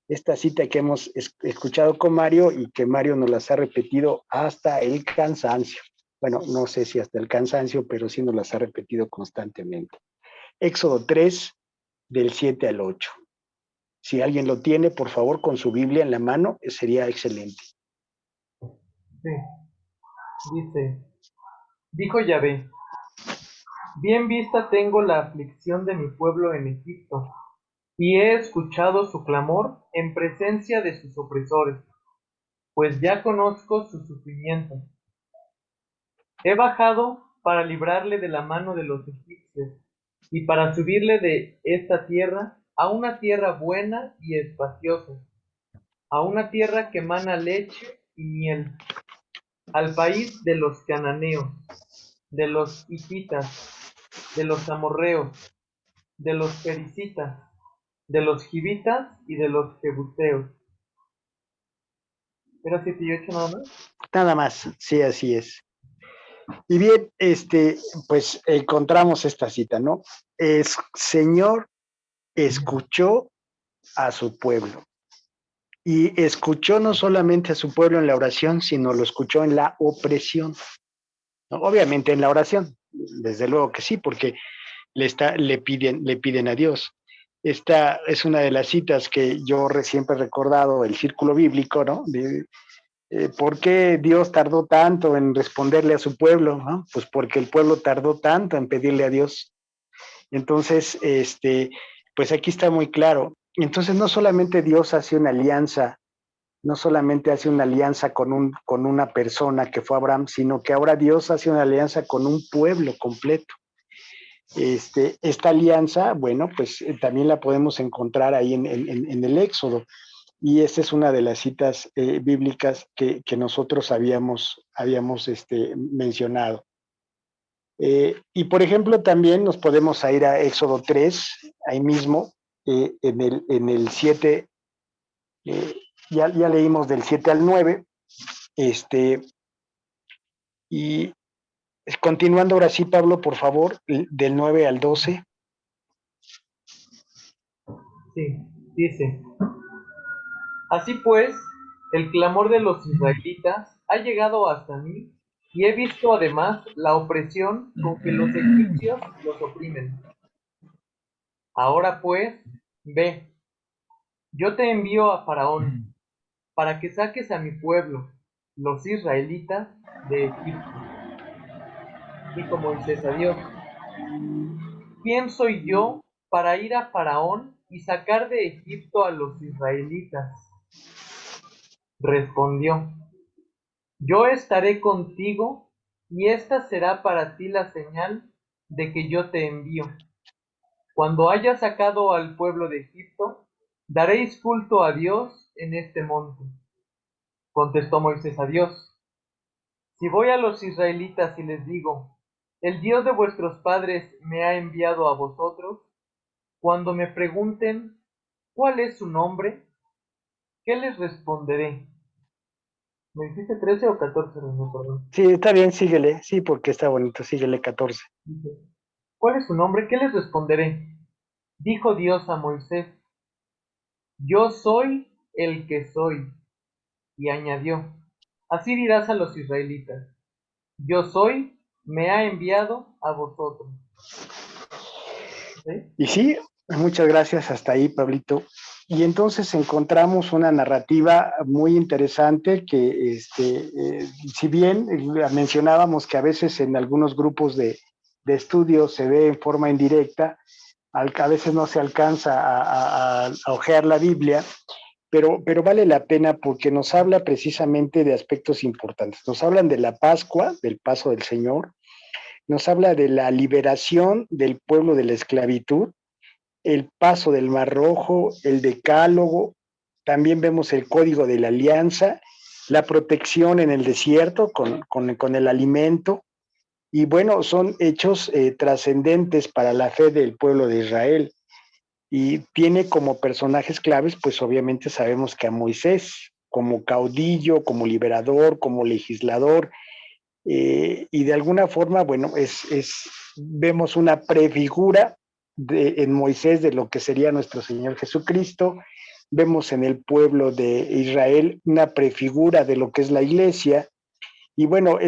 esta cita que hemos escuchado con Mario y que Mario nos las ha repetido hasta el cansancio. Bueno, no sé si hasta el cansancio, pero sí nos las ha repetido constantemente. Éxodo 3, del 7 al 8. Si alguien lo tiene, por favor, con su Biblia en la mano, sería excelente.
Sí, dice, dijo Yahvé, bien vista tengo la aflicción de mi pueblo en Egipto, y he escuchado su clamor en presencia de sus opresores, pues ya conozco su sufrimiento. He bajado para librarle de la mano de los egipcios, y para subirle de esta tierra a una tierra buena y espaciosa, a una tierra que mana leche y miel, al país de los cananeos, de los hititas, de los amorreos, de los pericitas, de los givitas y de los jebuseos. ¿Era 7 y 8 nada más?
Nada más, sí, así es. Y bien, pues encontramos esta cita, ¿no? Señor escuchó a su pueblo. Y escuchó no solamente a su pueblo en la oración, sino lo escuchó en la opresión, ¿no? Obviamente en la oración, desde luego que sí, porque le piden a Dios. Esta es una de las citas que yo siempre he recordado, el círculo bíblico, ¿no? ¿Por qué Dios tardó tanto en responderle a su pueblo? ¿No? Pues porque el pueblo tardó tanto en pedirle a Dios. Entonces, pues aquí está muy claro. Entonces, no solamente Dios hace una alianza, no solamente hace una alianza con una persona que fue Abraham, sino que ahora Dios hace una alianza con un pueblo completo. Esta alianza, bueno, pues también la podemos encontrar ahí en el Éxodo. Y esta es una de las citas bíblicas que nosotros habíamos mencionado. Y por ejemplo, también nos podemos ir a Éxodo 3, ahí mismo, en el 7, ya leímos del 7 al 9, y continuando ahora sí, Pablo, por favor, del 9 al 12.
Sí, dice: Así pues, el clamor de los israelitas ha llegado hasta mí, y he visto además la opresión con que los egipcios los oprimen. Ahora pues, ve, yo te envío a Faraón, para que saques a mi pueblo, los israelitas, de Egipto. Dijo Moisés a Dios: ¿Quién soy yo para ir a Faraón y sacar de Egipto a los israelitas? Respondió: Yo estaré contigo, y esta será para ti la señal de que yo te envío. Cuando haya sacado al pueblo de Egipto, daréis culto a Dios en este monte. Contestó Moisés a Dios: Si voy a los israelitas y les digo, el Dios de vuestros padres me ha enviado a vosotros, cuando me pregunten, ¿cuál es su nombre?, ¿qué les responderé? ¿Me dijiste 13 o 14? No, perdón.
Sí, está bien, síguele, sí, porque está bonito, síguele 14.
Dice: ¿Cuál es su nombre? ¿Qué les responderé? Dijo Dios a Moisés: Yo soy el que soy. Y añadió: Así dirás a los israelitas: Yo soy, me ha enviado a vosotros. ¿Sí?
Y sí, muchas gracias hasta ahí, Pablito. Y entonces encontramos una narrativa muy interesante que, si bien mencionábamos que a veces en algunos grupos de estudio se ve en forma indirecta, a veces no se alcanza a ojear la Biblia, pero vale la pena porque nos habla precisamente de aspectos importantes. Nos hablan de la Pascua, del paso del Señor, nos habla de la liberación del pueblo de la esclavitud, el paso del Mar Rojo, el decálogo, también vemos el código de la alianza, la protección en el desierto con el alimento, y bueno, son hechos trascendentes para la fe del pueblo de Israel. Y tiene como personajes claves, pues obviamente sabemos que a Moisés, como caudillo, como liberador, como legislador, y de alguna forma, bueno, vemos una prefigura en Moisés de lo que sería nuestro Señor Jesucristo. Vemos en el pueblo de Israel una prefigura de lo que es la iglesia. Y bueno,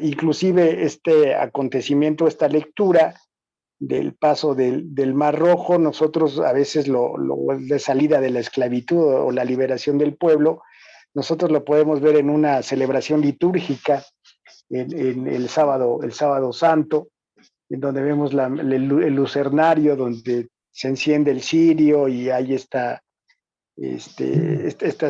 inclusive este acontecimiento, esta lectura del paso del Mar Rojo, nosotros a veces de salida de la esclavitud o la liberación del pueblo, nosotros lo podemos ver en una celebración litúrgica en el sábado santo, en donde vemos el lucernario, donde se enciende el cirio y hay esta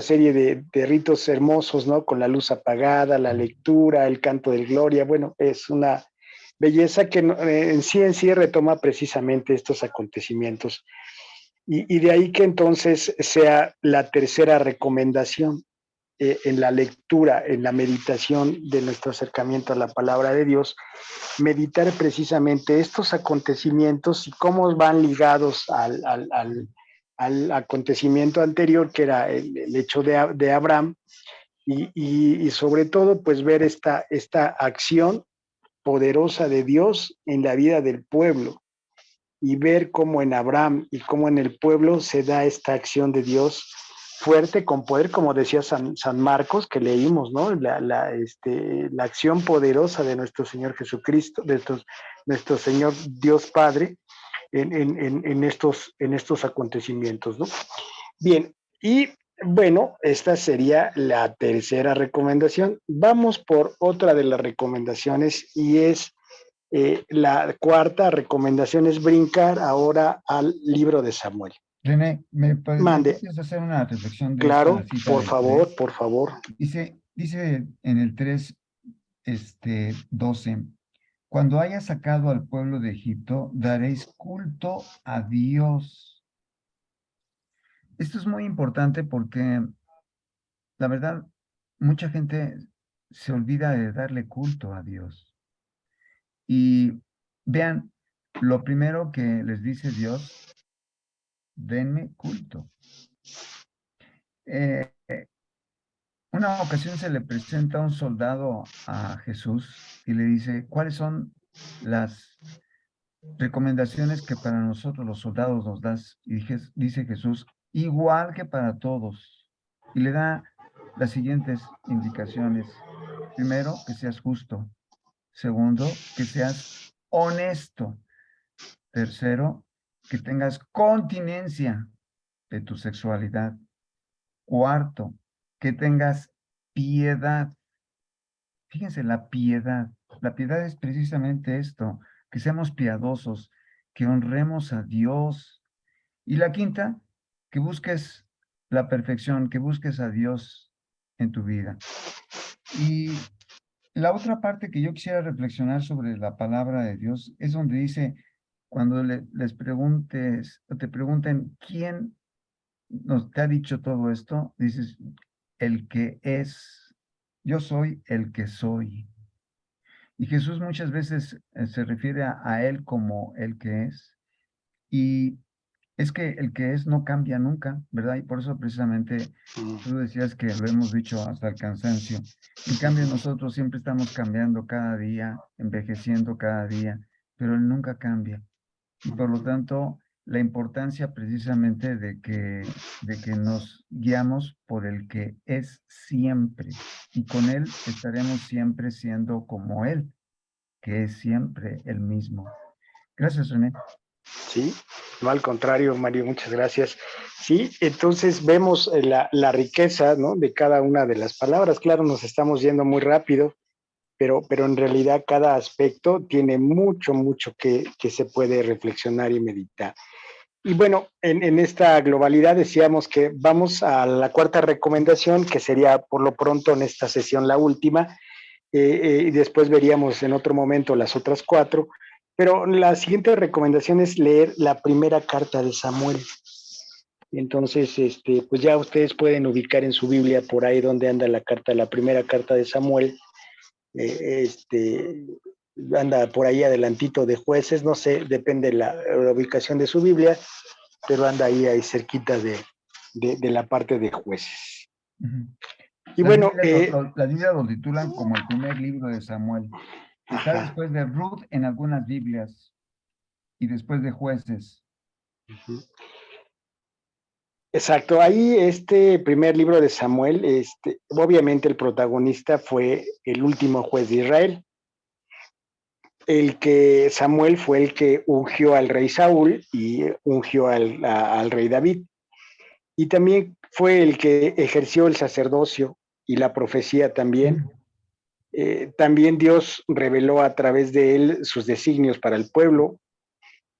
serie de ritos hermosos, ¿no? Con la luz apagada, la lectura, el canto del gloria. Bueno, es una belleza que en sí retoma precisamente estos acontecimientos. Y de ahí que entonces sea la tercera recomendación en la lectura, en la meditación de nuestro acercamiento a la palabra de Dios, meditar precisamente estos acontecimientos y cómo van ligados al acontecimiento anterior, que era el hecho de Abraham, y sobre todo, pues ver esta acción poderosa de Dios en la vida del pueblo y ver cómo en Abraham y cómo en el pueblo se da esta acción de Dios fuerte con poder, como decía San Marcos, que leímos, ¿no? La acción poderosa de nuestro Señor Jesucristo, de nuestro Señor Dios Padre en estos acontecimientos, ¿no? Bien, y bueno, esta sería la tercera recomendación. Vamos por otra de las recomendaciones y es la cuarta recomendación es brincar ahora al libro de Samuel.
René, ¿me
Mande.
permites hacer una reflexión de
Claro,
esta cita
por
del
favor,
3?
por favor.
Dice en el 3, 12, cuando haya sacado al pueblo de Egipto, daréis culto a Dios. Esto es muy importante porque, la verdad, mucha gente se olvida de darle culto a Dios. Y vean, lo primero que les dice Dios, denme culto. Una ocasión se le presenta un soldado a Jesús y le dice, ¿cuáles son las recomendaciones que para nosotros los soldados nos das? Y dice Jesús, igual que para todos. Y le da las siguientes indicaciones. Primero, que seas justo. Segundo, que seas honesto. Tercero, que tengas continencia de tu sexualidad. Cuarto, que tengas piedad. Fíjense, la piedad. La piedad es precisamente esto, que seamos piadosos, que honremos a Dios. Y la quinta, que busques la perfección, que busques a Dios en tu vida. Y la otra parte que yo quisiera reflexionar sobre la palabra de Dios es donde dice, cuando les preguntes, o te pregunten, ¿quién nos te ha dicho todo esto? Dices, el que es, yo soy el que soy. Y Jesús muchas veces se refiere a Él como el que es. Y es que el que es no cambia nunca, ¿verdad? Y por eso precisamente tú decías que lo hemos dicho hasta el cansancio. En cambio, nosotros siempre estamos cambiando cada día, envejeciendo cada día, pero Él nunca cambia. Y por lo tanto, la importancia precisamente de que nos guiamos por el que es siempre. Y con Él estaremos siempre siendo como Él, que es siempre el mismo. Gracias, René.
Sí, no al contrario, Mario, muchas gracias. Sí, entonces vemos la riqueza, ¿no?, de cada una de las palabras. Claro, nos estamos yendo muy rápido, pero en realidad cada aspecto tiene mucho que se puede reflexionar y meditar. Y bueno, en esta globalidad decíamos que vamos a la cuarta recomendación, que sería por lo pronto en esta sesión la última, y después veríamos en otro momento las otras cuatro, pero la siguiente recomendación es leer la primera carta de Samuel. Entonces, pues ya ustedes pueden ubicar en su Biblia por ahí donde anda la primera carta de Samuel. Anda por ahí adelantito de Jueces, no sé, depende de la ubicación de su Biblia, pero anda ahí cerquita de la parte de Jueces.
Uh-huh.
Y bueno,
la Biblia lo titulan como el primer libro de Samuel. Está
ajá.
después de Ruth en algunas Biblias y después de Jueces.
Uh-huh. Exacto, ahí este primer libro de Samuel, obviamente el protagonista fue el último juez de Israel. Samuel fue el que ungió al rey Saúl y ungió al rey David. Y también fue el que ejerció el sacerdocio y la profecía también. También Dios reveló a través de él sus designios para el pueblo.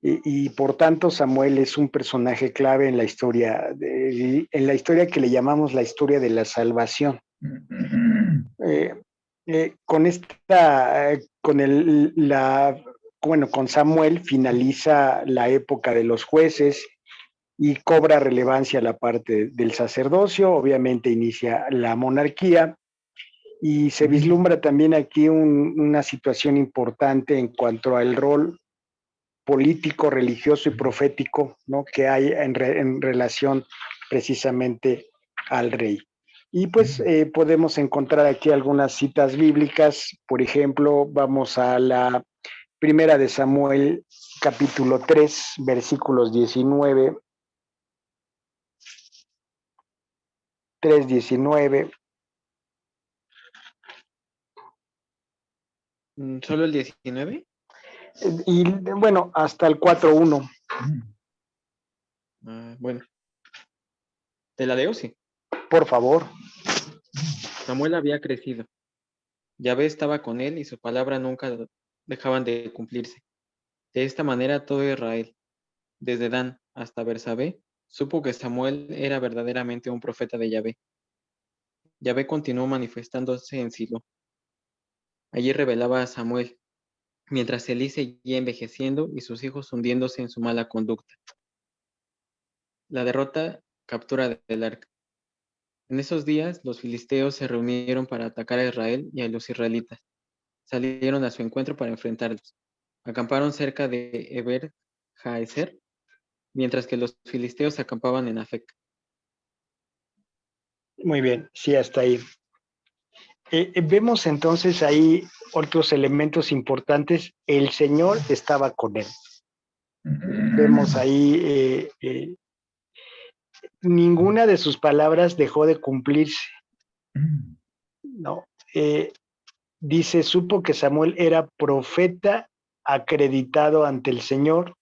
Y por tanto Samuel es un personaje clave en la historia que le llamamos la historia de la salvación. Con Samuel finaliza la época de los jueces y cobra relevancia la parte del sacerdocio, obviamente inicia la monarquía y se vislumbra también aquí una situación importante en cuanto al rol político, religioso y profético, ¿no?, que hay en relación precisamente al rey. Y pues podemos encontrar aquí algunas citas bíblicas. Por ejemplo, vamos a la primera de Samuel, capítulo 3, versículos 19, 3:19.
¿Solo el 19?
Y bueno, hasta el 4:1.
Bueno. ¿Te la leo? Sí.
Por favor.
Samuel había crecido. Yahvé estaba con él y su palabra nunca dejaban de cumplirse. De esta manera todo Israel, desde Dan hasta Bersabé, supo que Samuel era verdaderamente un profeta de Yahvé. Yahvé continuó manifestándose en Silo. Allí revelaba a Samuel, mientras Elí seguía envejeciendo y sus hijos hundiéndose en su mala conducta. La derrota, captura del arca. En esos días, los filisteos se reunieron para atacar a Israel y a los israelitas. Salieron a su encuentro para enfrentarlos. Acamparon cerca de Eber Jaezer, mientras que los filisteos acampaban en Afec.
Muy bien, sí, hasta ahí. Vemos entonces ahí otros elementos importantes. El Señor estaba con él. Vemos ahí ninguna de sus palabras dejó de cumplirse. No. Dice, supo que Samuel era profeta acreditado ante el Señor.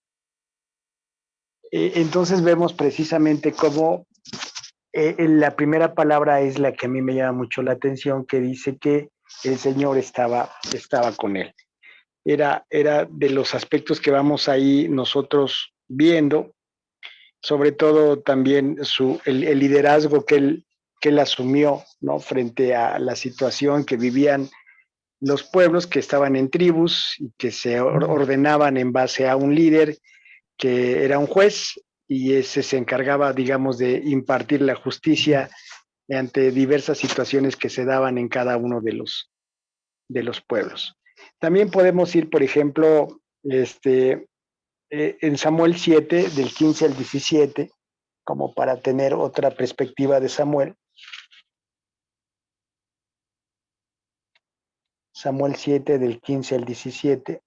Entonces vemos precisamente cómo la primera palabra es la que a mí me llama mucho la atención, que dice que el Señor estaba con él. Era de los aspectos que vamos ahí nosotros viendo, sobre todo también el liderazgo que él asumió, ¿no? Frente a la situación que vivían los pueblos, que estaban en tribus y que se ordenaban en base a un líder que era un juez, y ese se encargaba, digamos, de impartir la justicia ante diversas situaciones que se daban en cada uno de los pueblos. También podemos ir, por ejemplo, en Samuel 7, del 15 al 17, como para tener otra perspectiva de Samuel. Samuel 7, del 15 al 17.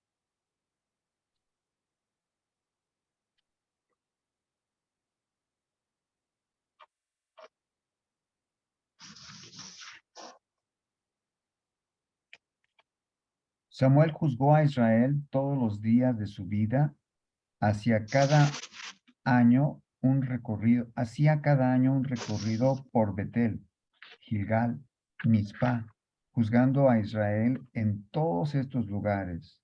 Samuel juzgó a Israel todos los días de su vida, hacía cada año un recorrido por Betel, Gilgal, Mizpah, juzgando a Israel en todos estos lugares.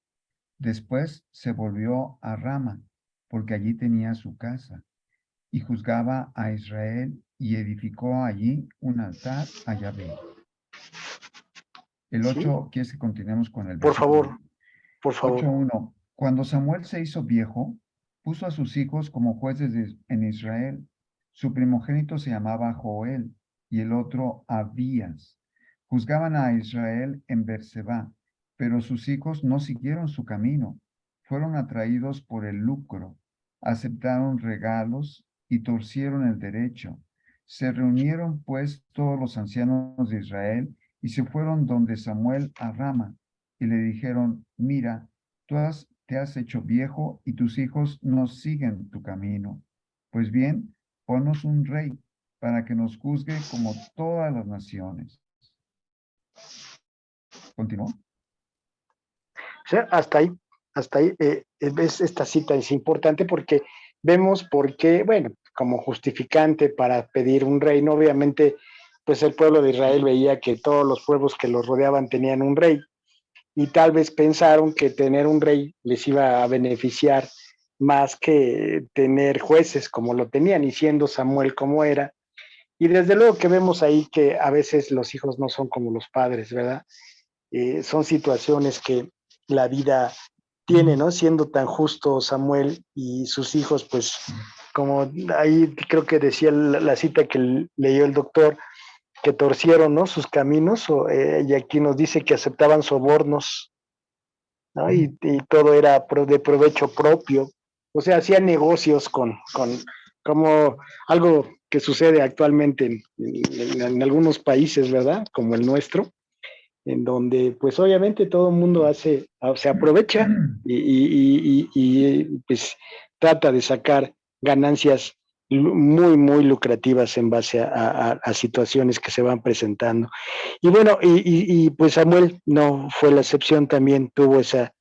Después se volvió a Rama, porque allí tenía su casa, y juzgaba a Israel y edificó allí un altar a Yahvé. El 8, ¿quieres que continuemos con el
Por
versículo?
favor, por favor.
8:1. Cuando Samuel se hizo viejo, puso a sus hijos como jueces en Israel. Su primogénito se llamaba Joel y el otro Abías. Juzgaban a Israel en Berseba, pero sus hijos no siguieron su camino. Fueron atraídos por el lucro, aceptaron regalos y torcieron el derecho. Se reunieron pues todos los ancianos de Israel y se fueron donde Samuel a Rama y le dijeron, mira, te has hecho viejo y tus hijos no siguen tu camino. Pues bien, ponnos un rey para que nos juzgue como todas las naciones. ¿Continúo?
O sea, hasta ahí. Esta cita es importante porque vemos por qué, bueno, como justificante para pedir un reino, obviamente, pues el pueblo de Israel veía que todos los pueblos que los rodeaban tenían un rey, y tal vez pensaron que tener un rey les iba a beneficiar más que tener jueces como lo tenían, y siendo Samuel como era. Y desde luego que vemos ahí que a veces los hijos no son como los padres, ¿verdad? Son situaciones que la vida tiene, ¿no? Siendo tan justo Samuel y sus hijos, pues como ahí creo que decía la cita que leyó el doctor, que torcieron, ¿no? Sus caminos, y aquí nos dice que aceptaban sobornos, ¿no? Y todo era de provecho propio. O sea, hacían negocios con como algo que sucede actualmente en algunos países, ¿verdad? Como el nuestro, en donde pues obviamente todo el mundo se aprovecha y pues trata de sacar ganancias muy, muy lucrativas en base a situaciones que se van presentando. Y bueno, pues Samuel no fue la excepción, también tuvo esa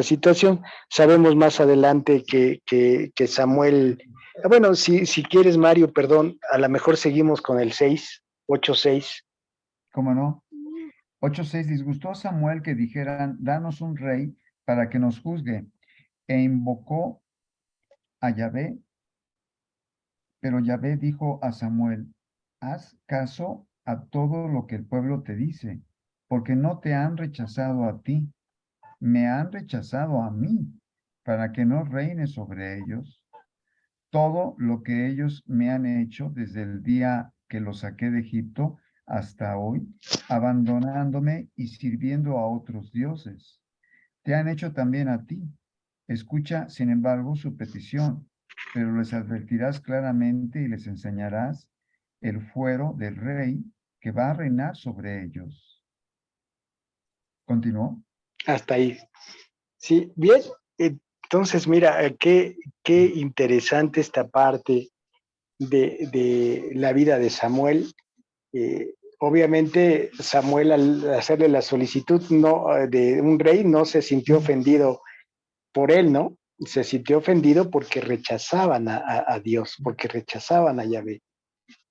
situación. Sabemos más adelante que Samuel, bueno, si quieres, Mario, perdón, a lo mejor seguimos con el 6, 8-6.
¿Cómo no? 8:6, disgustó a Samuel que dijeran, danos un rey para que nos juzgue, e invocó a Yahvé, pero Yahvé dijo a Samuel, haz caso a todo lo que el pueblo te dice, porque no te han rechazado a ti, me han rechazado a mí, para que no reine sobre ellos. Todo lo que ellos me han hecho desde el día que los saqué de Egipto hasta hoy, abandonándome y sirviendo a otros dioses. Te han hecho también a ti. Escucha, sin embargo, su petición, pero les advertirás claramente y les enseñarás el fuero del rey que va a reinar sobre ellos. ¿Continuó?
Hasta ahí. Sí, bien. Entonces, mira, qué interesante esta parte de la vida de Samuel. Obviamente, Samuel, al hacerle la solicitud de un rey, no se sintió ofendido por él, ¿no? Se sintió ofendido porque rechazaban a Dios, porque rechazaban a Yahvé.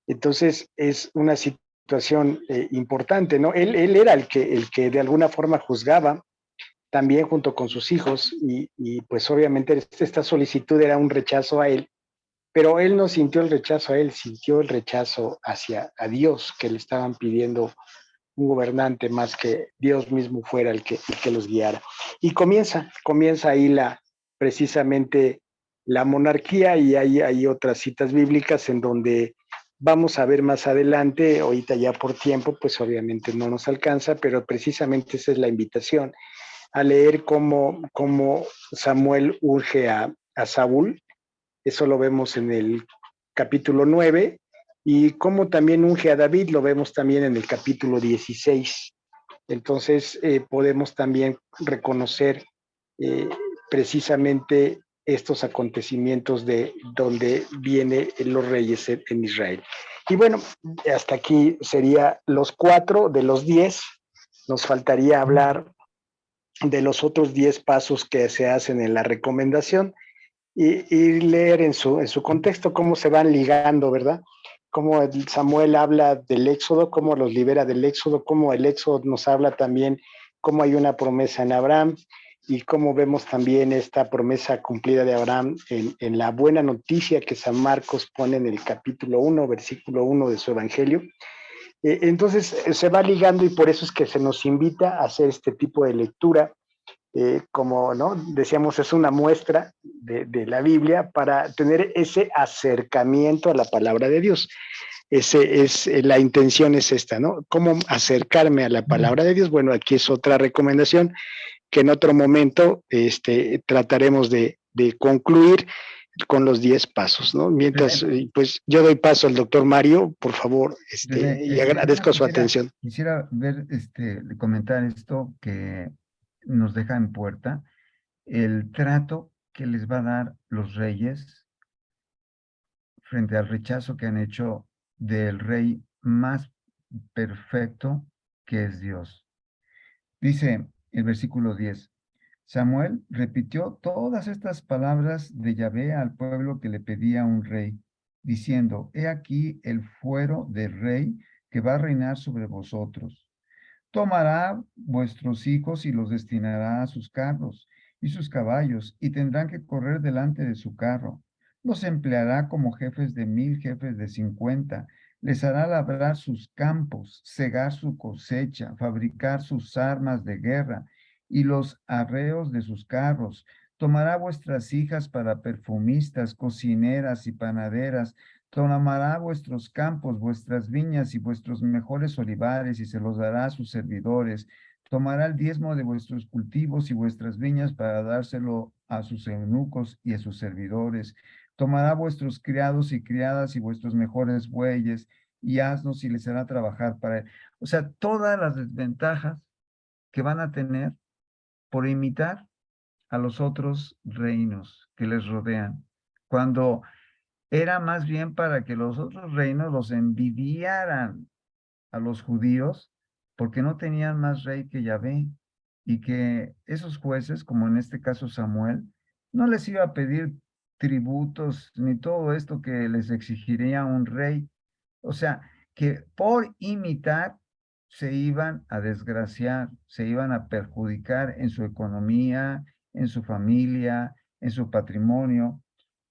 Entonces, es una situación importante, ¿no? Él era el que de alguna forma juzgaba, también junto con sus hijos, y pues obviamente esta solicitud era un rechazo a él, pero él no sintió el rechazo a él, sintió el rechazo hacia a Dios, que le estaban pidiendo un gobernante más que Dios mismo fuera el que los guiara. Y comienza ahí precisamente la monarquía, y hay otras citas bíblicas en donde vamos a ver más adelante. Ahorita ya por tiempo, pues obviamente no nos alcanza, pero precisamente esa es la invitación, a leer cómo Samuel urge a Saúl. Eso lo vemos en el capítulo 9, y cómo también unge a David, lo vemos también en el capítulo 16. Entonces podemos también reconocer precisamente estos acontecimientos de donde vienen los reyes en Israel. Y bueno, hasta aquí sería los 4 de los 10. Nos faltaría hablar de los otros 10 pasos que se hacen en la recomendación, y leer en su contexto cómo se van ligando, ¿verdad? Cómo Samuel habla del éxodo, cómo los libera del éxodo, cómo el éxodo nos habla también cómo hay una promesa en Abraham, y cómo vemos también esta promesa cumplida de Abraham en la buena noticia que San Marcos pone en el capítulo 1, versículo 1 de su evangelio. Entonces se va ligando, y por eso es que se nos invita a hacer este tipo de lectura. Como ¿no? decíamos, es una muestra de la Biblia para tener ese acercamiento a la palabra de Dios. La intención es esta, ¿no? ¿Cómo acercarme a la palabra de Dios? Bueno, aquí es otra recomendación que en otro momento trataremos de concluir con los 10 pasos, ¿no? Mientras, pues yo doy paso al doctor Mario, por favor, y agradezco su atención.
Quisiera ver, comentar esto que nos deja en puerta, el trato que les va a dar los reyes frente al rechazo que han hecho del rey más perfecto, que es Dios. Dice el versículo 10, Samuel repitió todas estas palabras de Yahvé al pueblo que le pedía un rey, diciendo, he aquí el fuero del rey que va a reinar sobre vosotros. Tomará vuestros hijos y los destinará a sus carros y sus caballos, y tendrán que correr delante de su carro. Los empleará como jefes de 1000, jefes de 50. Les hará labrar sus campos, cegar su cosecha, fabricar sus armas de guerra y los arreos de sus carros. Tomará vuestras hijas para perfumistas, cocineras y panaderas. Tomará vuestros campos, vuestras viñas y vuestros mejores olivares, y se los dará a sus servidores. Tomará el diezmo de vuestros cultivos y vuestras viñas para dárselo a sus eunucos y a sus servidores. Tomará vuestros criados y criadas y vuestros mejores bueyes y asnos y les hará trabajar para él. O sea, todas las desventajas que van a tener por imitar a los otros reinos que les rodean, cuando era más bien para que los otros reinos los envidiaran a los judíos, porque no tenían más rey que Yahvé, y que esos jueces, como en este caso Samuel, no les iba a pedir tributos ni todo esto que les exigiría un rey. O sea, que por imitar se iban a desgraciar, se iban a perjudicar en su economía, en su familia, en su patrimonio.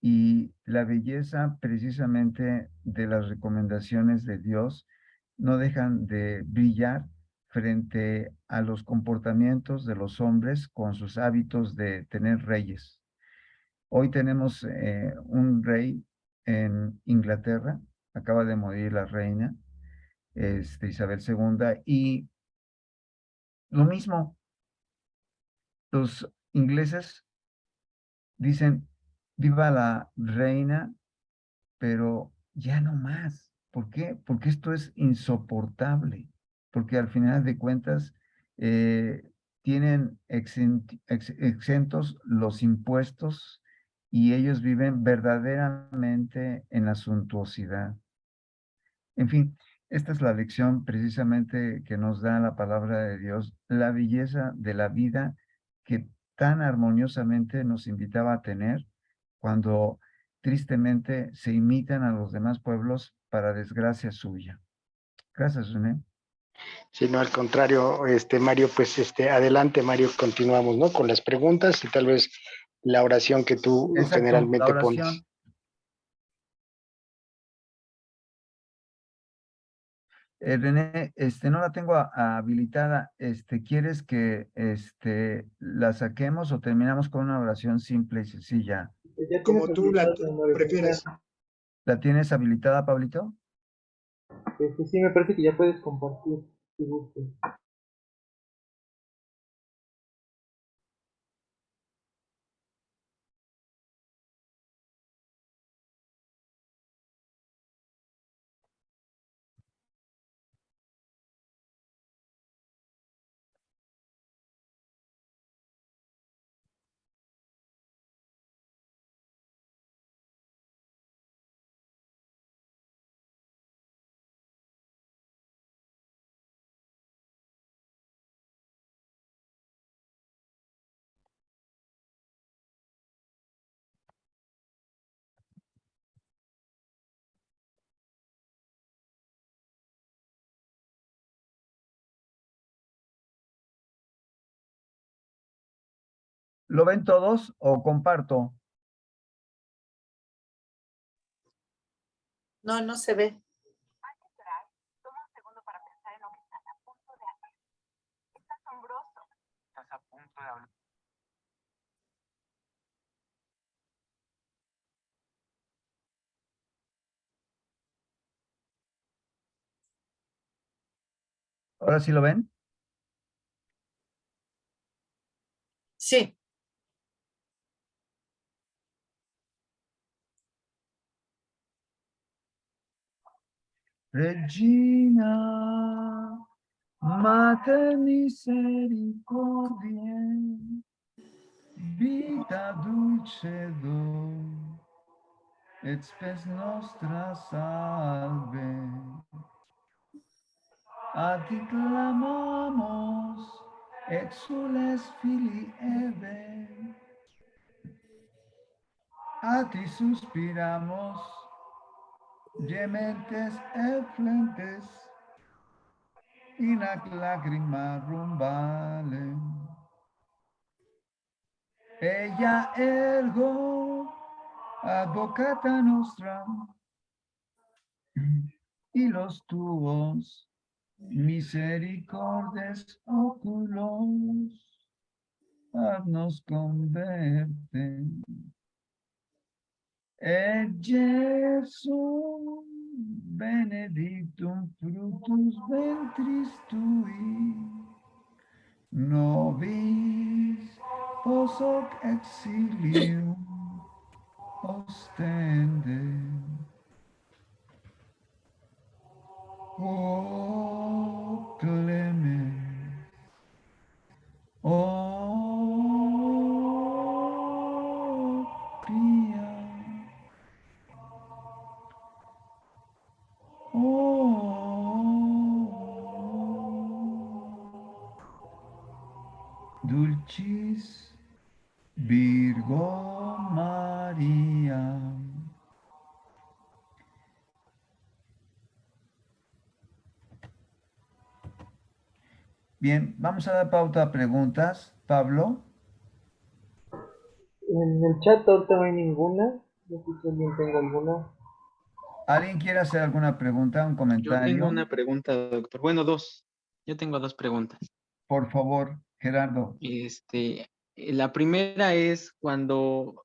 Y la belleza precisamente de las recomendaciones de Dios no dejan de brillar frente a los comportamientos de los hombres con sus hábitos de tener reyes. Hoy tenemos un rey en Inglaterra, acaba de morir la reina, Isabel II, y lo mismo, los ingleses dicen, viva la reina, pero ya no más. ¿Por qué? Porque esto es insoportable, porque al final de cuentas tienen exentos los impuestos y ellos viven verdaderamente en la suntuosidad. En fin, esta es la lección precisamente que nos da la palabra de Dios, la belleza de la vida que tan armoniosamente nos invitaba a tener cuando tristemente se imitan a los demás pueblos para desgracia suya. Gracias, René.
Sí, no, al contrario, Mario, pues adelante, Mario, continuamos, ¿no? Con las preguntas y tal vez la oración que tú
Exacto, la
generalmente pones.
oración. René, no la tengo habilitada. ¿Quieres que la saquemos o terminamos con una oración simple y sencilla?
Ya
Como
tienes
tú la
habilitado, Mario,
prefieras.
¿La tienes habilitada, Pablito?
sí, me parece que ya puedes compartir si gustas.
¿Lo ven todos o comparto?
No, no se ve.
¿Ahora sí lo ven?
Sí.
Regina, Mater misericordiae, vita dulcedo, et spes nostra salve. A ti clamamos, exules filii Eve, a ti suspiramos, gementes et flentes, in ac lacrimarum vale. Ella ergo advocata nostra, y los tuos misericordes oculos, haznos converten. Et Jesum benedictum fructus ventris tui, nobis post hoc exilium ostende. Oh, clemen, oh, pía, oh, dulcis Virgo María. Bien, vamos a dar pauta a preguntas. Pablo,
En el chat ahorita no hay ninguna. No sé si alguien tenga alguna.
¿alguien quiere hacer alguna pregunta, un
Yo tengo
comentario?
una pregunta, doctor. Bueno, dos. Yo tengo dos preguntas.
Por favor, Gerardo.
La primera es cuando,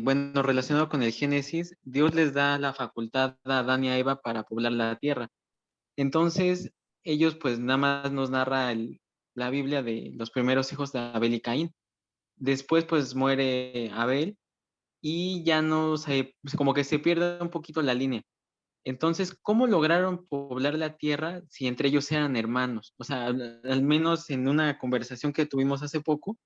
bueno, relacionado con el Génesis, Dios les da la facultad a Adán y a Eva para poblar la tierra. Entonces, ellos pues nada más nos narra la Biblia de los primeros hijos de Abel y Caín. Después pues muere Abel y ya no se, pues, como que se pierde un poquito la línea. Entonces, ¿cómo lograron poblar la tierra si entre ellos eran hermanos? O sea, al menos en una conversación que tuvimos hace poco,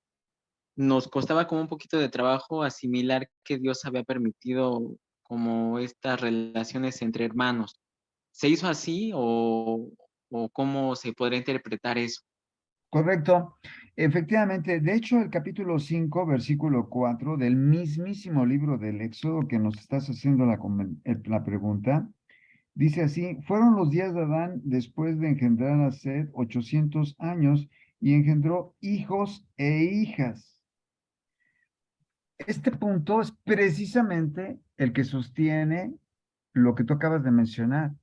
nos costaba como un poquito de trabajo asimilar que Dios había permitido como estas relaciones entre hermanos. ¿Se hizo así o cómo se podría interpretar eso?
Correcto. Efectivamente, de hecho, el capítulo 5, versículo 4 del mismísimo libro del Éxodo que nos estás haciendo la pregunta, dice así, fueron los días de Adán después de engendrar a Set 800 años y engendró hijos e hijas. Este punto es precisamente el que sostiene lo que tú acabas de mencionar,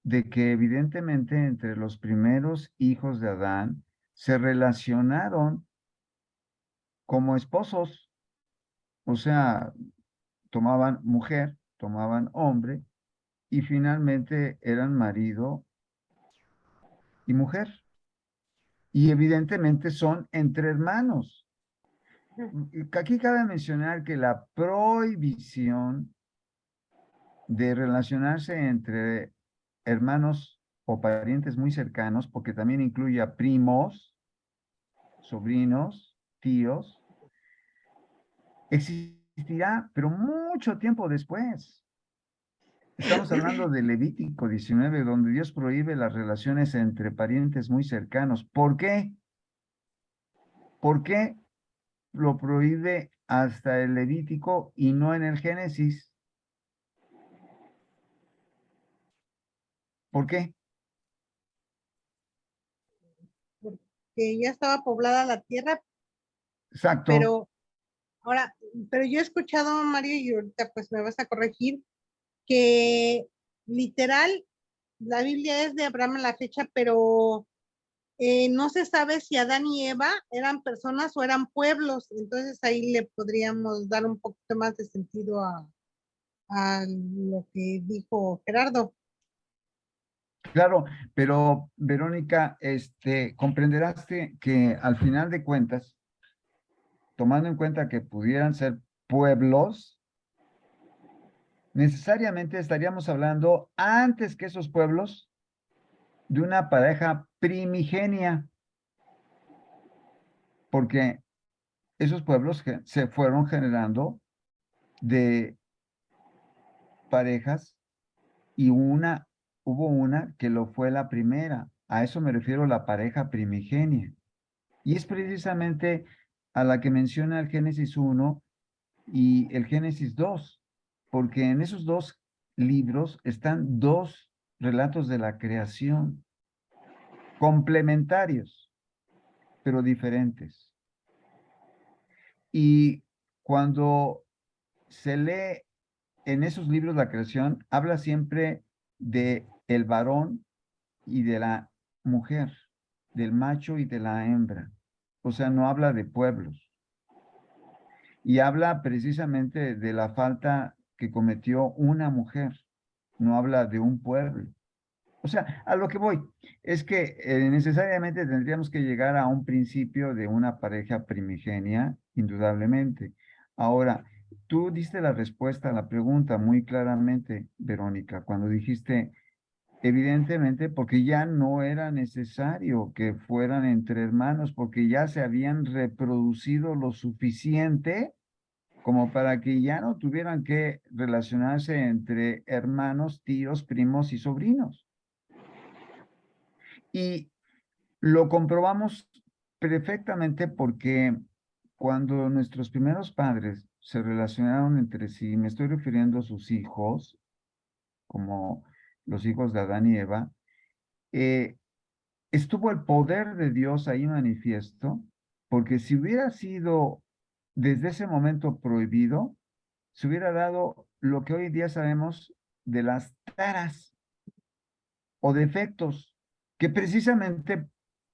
de que evidentemente entre los primeros hijos de Adán se relacionaron como esposos, o sea, tomaban mujer, tomaban hombre y finalmente eran marido y mujer. Y evidentemente son entre hermanos. Aquí cabe mencionar que la prohibición de relacionarse entre hermanos o parientes muy cercanos, porque también incluye a primos, sobrinos, tíos, existirá, pero mucho tiempo después. Estamos hablando de Levítico 19, donde Dios prohíbe las relaciones entre parientes muy cercanos. ¿Por qué? ¿Por qué lo prohíbe hasta el Levítico y no en el Génesis? ¿Por qué?
Que ya estaba poblada la tierra,
Exacto.
pero ahora, pero yo he escuchado, Mario, y ahorita pues me vas a corregir, que literal la Biblia es de Abraham a la fecha, pero no se sabe si Adán y Eva eran personas o eran pueblos, entonces ahí le podríamos dar un poquito más de sentido a lo que dijo Gerardo.
Claro, pero Verónica, comprenderás que al final de cuentas, tomando en cuenta que pudieran ser pueblos, necesariamente estaríamos hablando antes que esos pueblos de una pareja primigenia, porque esos pueblos se fueron generando de parejas y hubo una que lo fue la primera. A eso me refiero la pareja primigenia. Y es precisamente a la que menciona el Génesis 1 y el Génesis 2, porque en esos dos libros están dos relatos de la creación, complementarios, pero diferentes. Y cuando se lee en esos libros la creación, habla siempre de el varón y de la mujer, del macho y de la hembra. O sea, no habla de pueblos. Y habla precisamente de la falta que cometió una mujer, no habla de un pueblo. O sea, a lo que voy es que necesariamente tendríamos que llegar a un principio de una pareja primigenia, indudablemente. Ahora, tú diste la respuesta a la pregunta muy claramente, Verónica, cuando dijiste, evidentemente, porque ya no era necesario que fueran entre hermanos, porque ya se habían reproducido lo suficiente como para que ya no tuvieran que relacionarse entre hermanos, tíos, primos y sobrinos. Y lo comprobamos perfectamente porque cuando nuestros primeros padres se relacionaron entre sí, me estoy refiriendo a sus hijos, como los hijos de Adán y Eva, estuvo el poder de Dios ahí manifiesto, porque si hubiera sido desde ese momento prohibido, se hubiera dado lo que hoy en día sabemos de las taras o defectos, que precisamente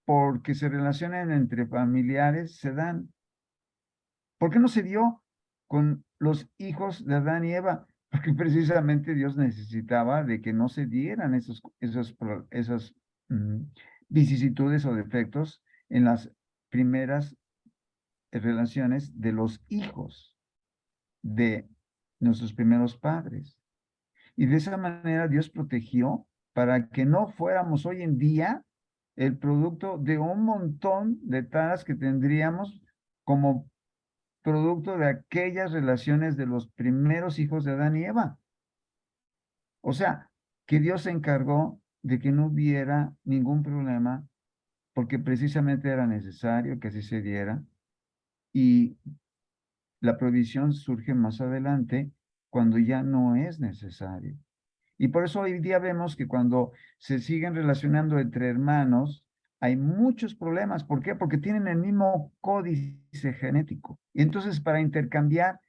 porque se relacionan entre familiares se dan. ¿Por qué no se dio con los hijos de Adán y Eva? Porque precisamente Dios necesitaba de que no se dieran esas vicisitudes o defectos en las primeras relaciones de los hijos de nuestros primeros padres. Y de esa manera Dios protegió para que no fuéramos hoy en día el producto de un montón de taras que tendríamos como producto de aquellas relaciones de los primeros hijos de Adán y Eva. O sea, que Dios se encargó de que no hubiera ningún problema porque precisamente era necesario que así se diera y la provisión surge más adelante cuando ya no es necesario. Y por eso hoy día vemos que cuando se siguen relacionando entre hermanos, hay muchos problemas. ¿Por qué? Porque tienen el mismo códice genético. Y entonces para intercambiar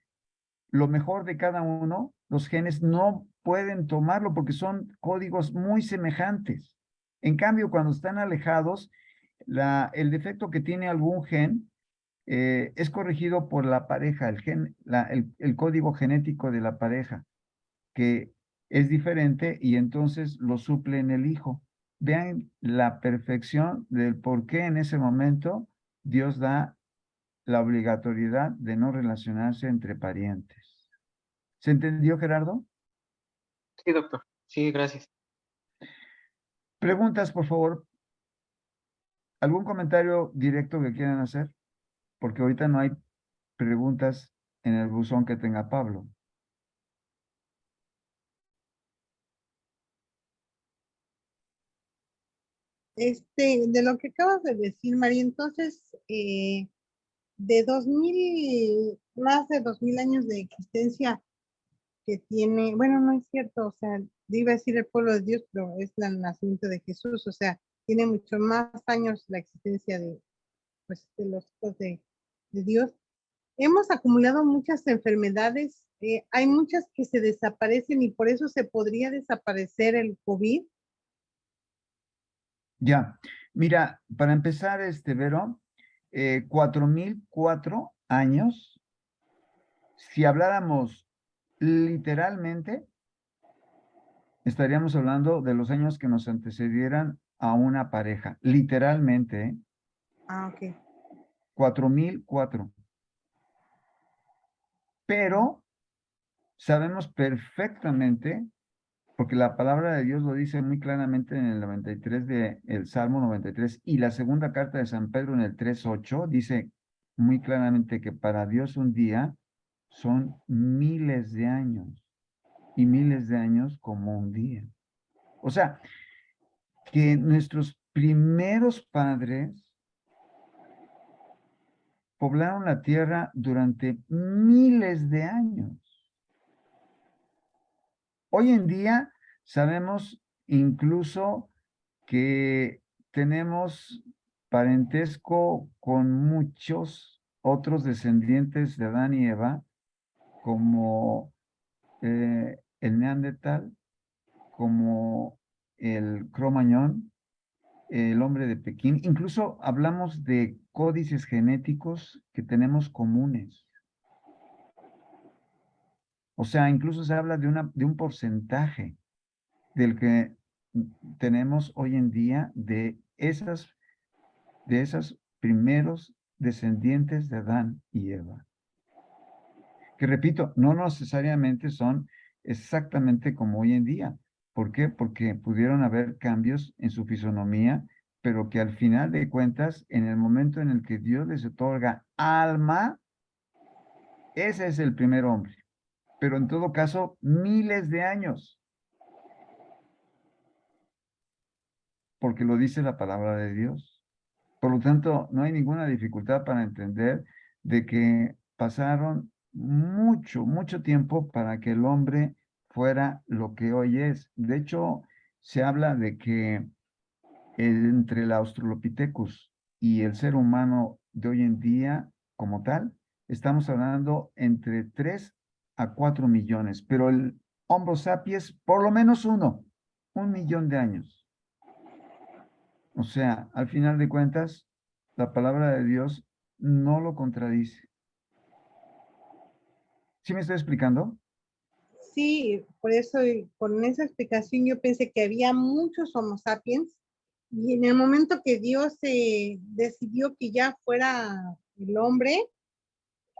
lo mejor de cada uno, los genes no pueden tomarlo porque son códigos muy semejantes. En cambio, cuando están alejados, el defecto que tiene algún gen es corregido por la pareja, el código genético de la pareja, que es diferente y entonces lo suple en el hijo. Vean la perfección del por qué en ese momento Dios da la obligatoriedad de no relacionarse entre parientes. ¿Se entendió, Gerardo?
Sí, doctor. Sí, gracias.
Preguntas, por favor. ¿Algún comentario directo que quieran hacer? Porque ahorita no hay preguntas en el buzón que tenga Pablo.
De lo que acabas de decir, María, entonces, de 2000, más de 2000 años de existencia que tiene, bueno, no es cierto, o sea, iba a decir el pueblo de Dios, pero es el nacimiento de Jesús, o sea, tiene mucho más años la existencia de, pues, de los hijos de Dios. Hemos acumulado muchas enfermedades, hay muchas que se desaparecen y por eso se podría desaparecer el COVID.
Ya, mira, para empezar, Vero, 4004 años, si habláramos literalmente, estaríamos hablando de los años que nos antecedieran a una pareja, literalmente, ¿eh?
Ah, ok.
4004. Pero sabemos perfectamente, porque la palabra de Dios lo dice muy claramente en el 93 el Salmo 93 y la segunda carta de San Pedro en el 3:8 dice muy claramente que para Dios un día son miles de años y miles de años como un día. O sea, que nuestros primeros padres poblaron la tierra durante miles de años. Hoy en día sabemos incluso que tenemos parentesco con muchos otros descendientes de Adán y Eva, como el Neandertal, como el Cro-Magnon, el hombre de Pekín. Incluso hablamos de códices genéticos que tenemos comunes. O sea, incluso se habla de un porcentaje del que tenemos hoy en día de esos primeros descendientes de Adán y Eva. que repito, no necesariamente son exactamente como hoy en día. ¿Por qué? Porque pudieron haber cambios en su fisonomía, pero que al final de cuentas, en el momento en el que Dios les otorga alma, ese es el primer hombre. Pero en todo caso, miles de años, porque lo dice la palabra de Dios. Por lo tanto, no hay ninguna dificultad para entender de que pasaron mucho tiempo para que el hombre fuera lo que hoy es. De hecho, se habla de que entre el Australopithecus y el ser humano de hoy en día, como tal, estamos hablando entre 3 a 4 millones, pero el Homo sapiens, por lo menos 1 millón de años. O sea, al final de cuentas, la palabra de Dios no lo contradice. ¿Sí me estoy explicando?
Sí, por eso con esa explicación yo pensé que había muchos Homo sapiens y en el momento que Dios decidió que ya fuera el hombre,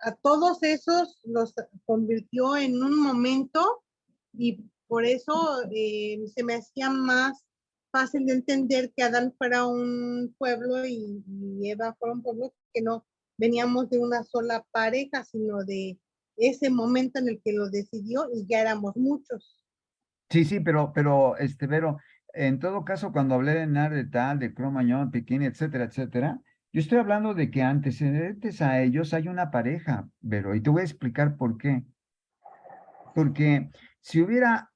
a todos esos los convirtió en un momento y por eso se me hacía más fácil de entender que Adán fuera un pueblo y Eva fuera un pueblo, que no veníamos de una sola pareja, sino de ese momento en el que lo decidió y ya éramos muchos.
Sí, pero, Vero, en todo caso, cuando hablé de Neandertal, de Cro-Magnon, Pekín, etcétera, etcétera, yo estoy hablando de que antecedentes a ellos hay una pareja, Vero, y te voy a explicar por qué. Porque si hubiera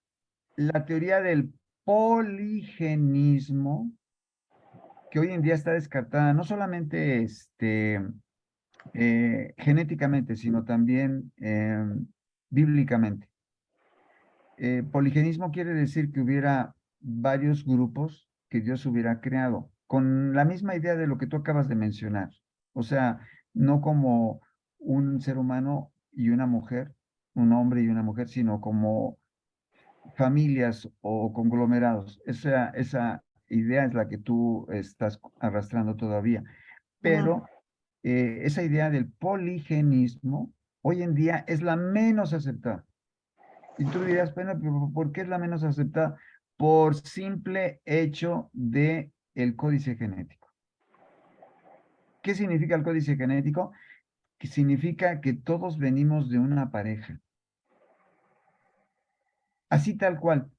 la teoría del poligenismo, que hoy en día está descartada, no solamente genéticamente, sino también bíblicamente. Poligenismo quiere decir que hubiera varios grupos que Dios hubiera creado, con la misma idea de lo que tú acabas de mencionar. O sea, no como un ser humano y una mujer, un hombre y una mujer, sino como familias o conglomerados. Esa idea es la que tú estás arrastrando todavía. Pero esa idea del poligenismo hoy en día es la menos aceptada. Y tú dirás, bueno, pero ¿por qué es la menos aceptada? Por simple hecho de el códice genético. ¿Qué significa el códice genético? Que significa que todos venimos de una pareja. Así tal cual.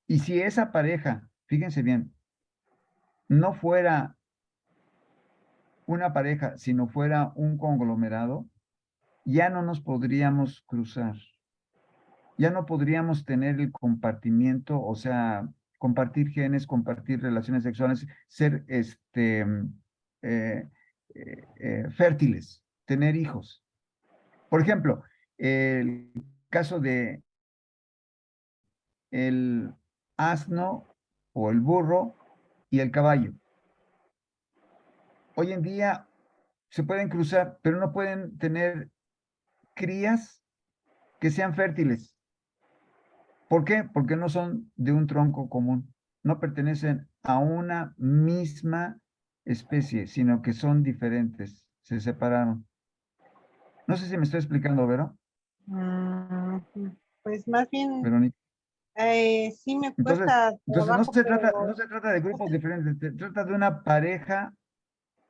Y si esa pareja, fíjense bien, no fuera una pareja, sino fuera un conglomerado, ya no nos podríamos cruzar. Ya no podríamos tener el compartimiento, o sea, compartir genes, compartir relaciones sexuales, ser fértiles, tener hijos. Por ejemplo, el caso de el asno o el burro y el caballo. Hoy en día se pueden cruzar, pero no pueden tener crías que sean fértiles. ¿Por qué? Porque no son de un tronco común, no pertenecen a una misma especie, sino que son diferentes, se separaron. No sé si me estoy explicando, Vero,
Pues más bien,
Verónica.
sí me
Entonces,
cuesta trabajo,
no se trata de grupos diferentes, se trata de una pareja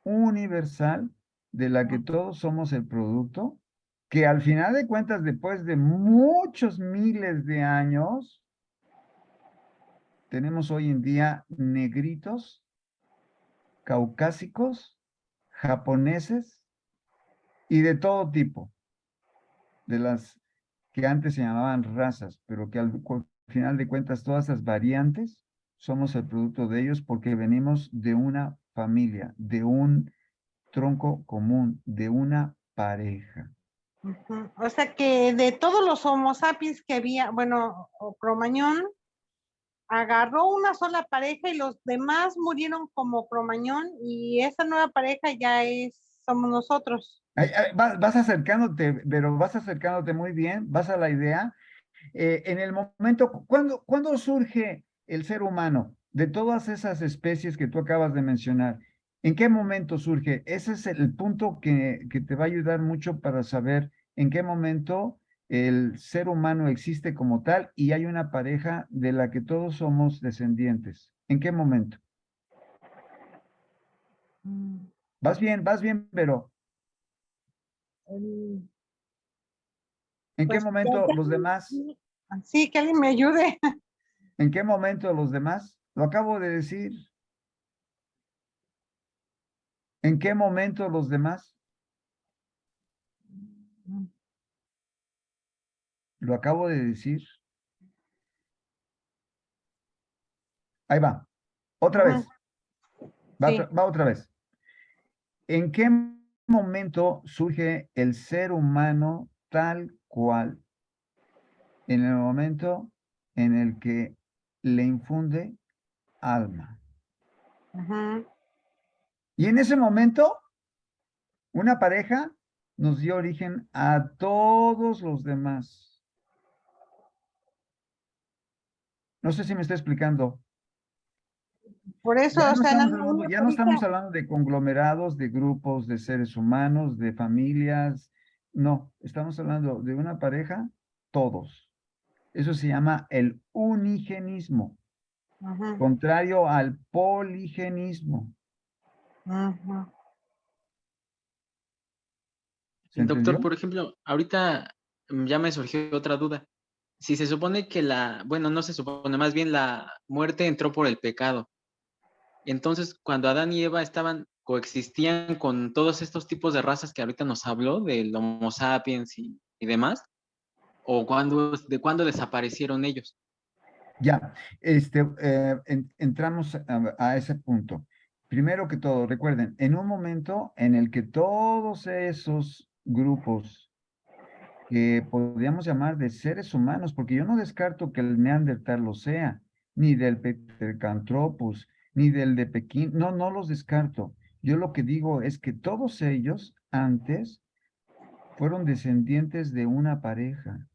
universal de la que todos somos el producto, que al final de cuentas, después de muchos miles de años, tenemos hoy en día negritos, caucásicos, japoneses y de todo tipo, de las que antes se llamaban razas, pero que al final de cuentas todas esas variantes somos el producto de ellos porque venimos de una familia, de un tronco común, de una pareja.
O sea que de todos los Homo sapiens que había, bueno, o Cromañón agarró una sola pareja y los demás murieron como Cromañón y esa nueva pareja ya somos nosotros.
Vas acercándote, pero vas acercándote muy bien, vas a la idea. En el momento, ¿cuándo surge el ser humano de todas esas especies que tú acabas de mencionar? ¿En qué momento surge? Ese es el punto que te va a ayudar mucho para saber en qué momento el ser humano existe como tal y hay una pareja de la que todos somos descendientes. ¿En qué momento? Vas bien, pero
El-
¿en qué
Pues
momento los demás?
sí, que alguien me ayude.
¿En qué momento los demás? Lo acabo de decir. ¿En qué momento los demás? Lo acabo de decir. Ahí va. Otra
Ujú.
vez. Va,
Sí.
va otra vez. ¿En qué momento surge el ser humano tal cual? En el momento en el que le infunde alma.
Ujú.
Y en ese momento, una pareja nos dio origen a todos los demás. No sé si me estoy explicando.
Por eso,
Ya
o
no
sea,
estamos
en
hablando,
una
ya no estamos
pareja,
hablando de conglomerados, de grupos de seres humanos, de familias. No, estamos hablando de una pareja, todos. Eso se llama el unigenismo,
ujú,
contrario al poligenismo.
ujú.
¿Se
Doctor,
entendió?
por ejemplo, ahorita ya me surgió otra duda. Si se supone que bueno, no se supone, más bien la muerte entró por el pecado. Entonces, cuando Adán y Eva coexistían con todos estos tipos de razas que ahorita nos habló, del Homo sapiens y demás, o de cuándo desaparecieron ellos.
Ya, entramos a ese punto. Primero que todo, recuerden, en un momento en el que todos esos grupos que podríamos llamar de seres humanos, porque yo no descarto que el Neandertal lo sea, ni del Pithecanthropus, ni del de Pekín, no los descarto. Yo lo que digo es que todos ellos antes fueron descendientes de una pareja.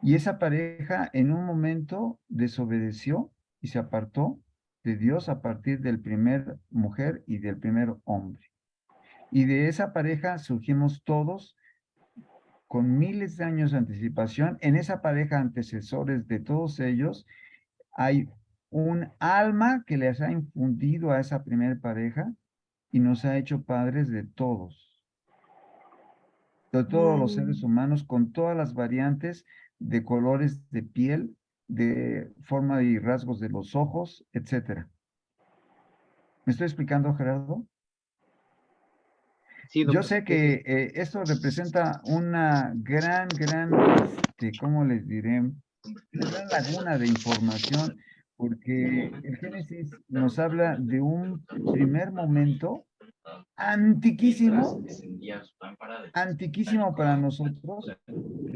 Y esa pareja en un momento desobedeció y se apartó de Dios a partir del primer mujer y del primer hombre. Y de esa pareja surgimos todos con miles de años de anticipación. En esa pareja antecesores de todos ellos hay un alma que les ha infundido a esa primera pareja y nos ha hecho padres de todos los seres humanos, con todas las variantes de colores de piel, de forma y rasgos de los ojos, etcétera. ¿Me estoy explicando, Gerardo?
Sí,
Yo
doctor.
sé que esto representa una gran, ¿cómo les diré? Una gran laguna de información, porque el Génesis nos habla de un primer momento antiquísimo, antiquísimo para nosotros,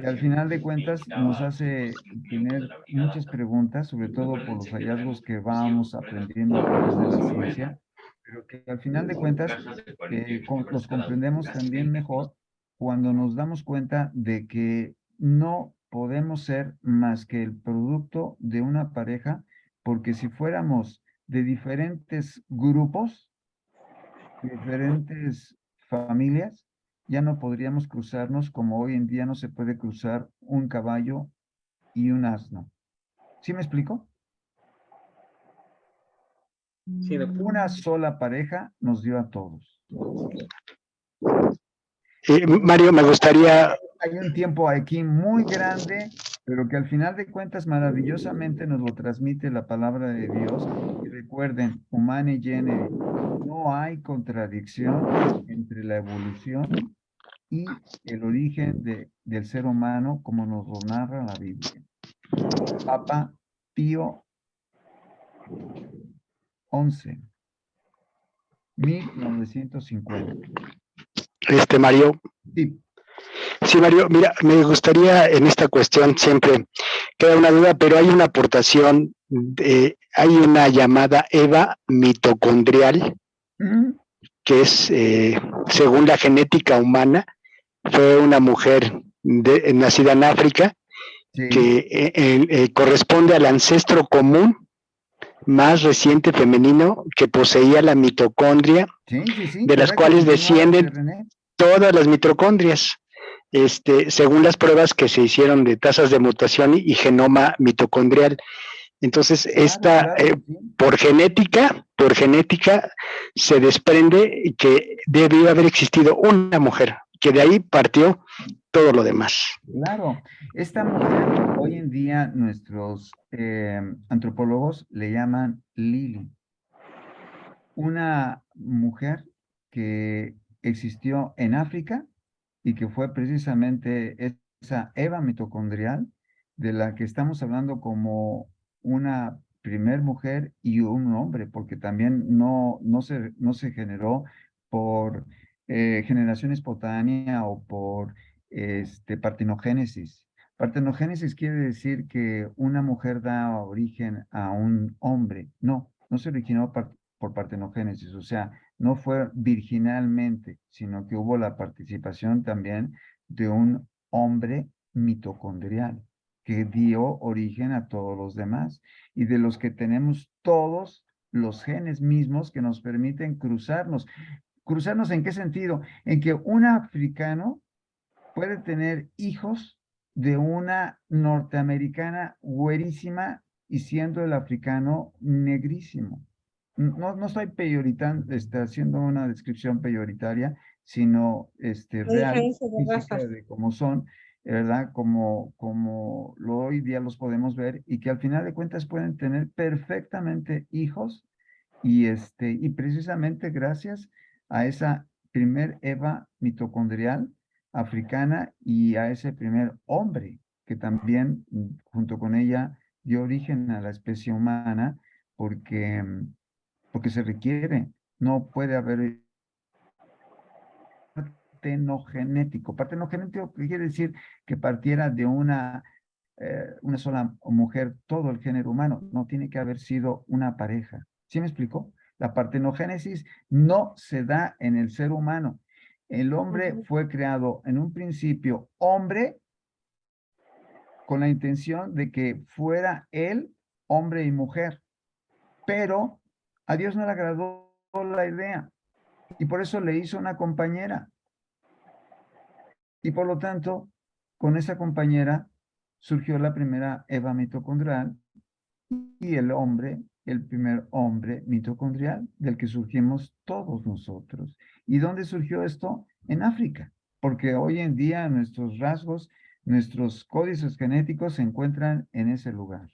que al final de cuentas nos hace tener muchas preguntas, sobre todo por los hallazgos que vamos aprendiendo a través de la ciencia, pero que al final de cuentas los comprendemos también mejor cuando nos damos cuenta de que no podemos ser más que el producto de una pareja, porque si fuéramos de diferentes grupos, diferentes familias, ya no podríamos cruzarnos como hoy en día no se puede cruzar un caballo y un asno. ¿Sí me explico?
Sí, doctor.
Una sola pareja nos dio a todos.
Mario, me gustaría,
Hay un tiempo aquí muy grande, pero que al final de cuentas maravillosamente nos lo transmite la palabra de Dios. Y recuerden, humane genere, no hay contradicción entre la evolución y el origen del ser humano como nos lo narra la Biblia. Papa Pío XI, 1950.
Mario,
Sí,
sí, Mario, mira, me gustaría en esta cuestión siempre queda una duda, pero hay una aportación, hay una llamada Eva mitocondrial, que es, según la genética humana, fue una mujer nacida en África,
sí,
que corresponde al ancestro común más reciente femenino que poseía la mitocondria,
sí,
de las
correcto.
cuales
Continúa,
descienden
René.
todas las mitocondrias. según las pruebas que se hicieron de tasas de mutación y genoma mitocondrial. Entonces,
Claro, sí.
por genética, se desprende que debió haber existido una mujer, que de ahí partió todo lo demás.
Claro, esta mujer hoy en día nuestros antropólogos le llaman Lili, una mujer que existió en África y que fue precisamente esa Eva mitocondrial de la que estamos hablando como una primer mujer y un hombre, porque también no se generó por generación espontánea o por partenogénesis. Partenogénesis quiere decir que una mujer da origen a un hombre. No se originó por partenogénesis, o sea, no fue virginalmente, sino que hubo la participación también de un hombre mitocondrial que dio origen a todos los demás y de los que tenemos todos los genes mismos que nos permiten cruzarnos. ¿Cruzarnos en qué sentido? En que un africano puede tener hijos de una norteamericana güerísima y siendo el africano negrísimo. No estoy haciendo una descripción peyoritaria, sino
La
real,
diferencia de
física
razas.
de cómo son, ¿verdad? Como hoy día los podemos ver y que al final de cuentas pueden tener perfectamente hijos y precisamente gracias a esa primer Eva mitocondrial africana y a ese primer hombre que también junto con ella dio origen a la especie humana porque se requiere, no puede haber partenogenético. Partenogenético quiere decir que partiera de una sola mujer todo el género humano, no tiene que haber sido una pareja. ¿Sí me explicó? La partenogénesis no se da en el ser humano. El hombre fue creado en un principio hombre con la intención de que fuera él hombre y mujer, pero a Dios no le agradó la idea y por eso le hizo una compañera. Y por lo tanto, con esa compañera surgió la primera Eva mitocondrial y el hombre, el primer hombre mitocondrial del que surgimos todos nosotros. ¿Y dónde surgió esto? En África, porque hoy en día nuestros rasgos, nuestros códices genéticos se encuentran en ese lugar,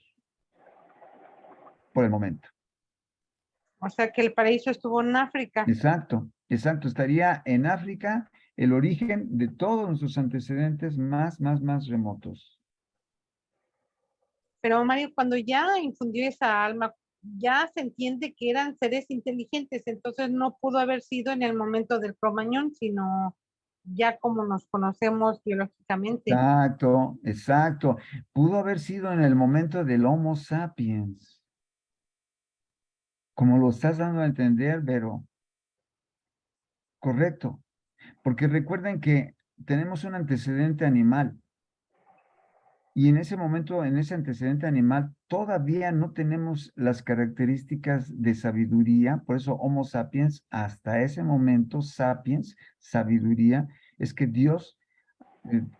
por el momento.
O sea que el paraíso estuvo en África.
Exacto, exacto. Estaría en África el origen de todos nuestros antecedentes más remotos.
Pero Mario, cuando ya infundió esa alma, ya se entiende que eran seres inteligentes, entonces no pudo haber sido en el momento del Cromañón, sino ya como nos conocemos biológicamente.
Exacto, exacto. Pudo haber sido en el momento del Homo sapiens, como lo estás dando a entender, Vero. Correcto, porque recuerden que tenemos un antecedente animal y en ese momento, en ese antecedente animal, todavía no tenemos las características de sabiduría, por eso Homo sapiens, hasta ese momento, sapiens, sabiduría, es que Dios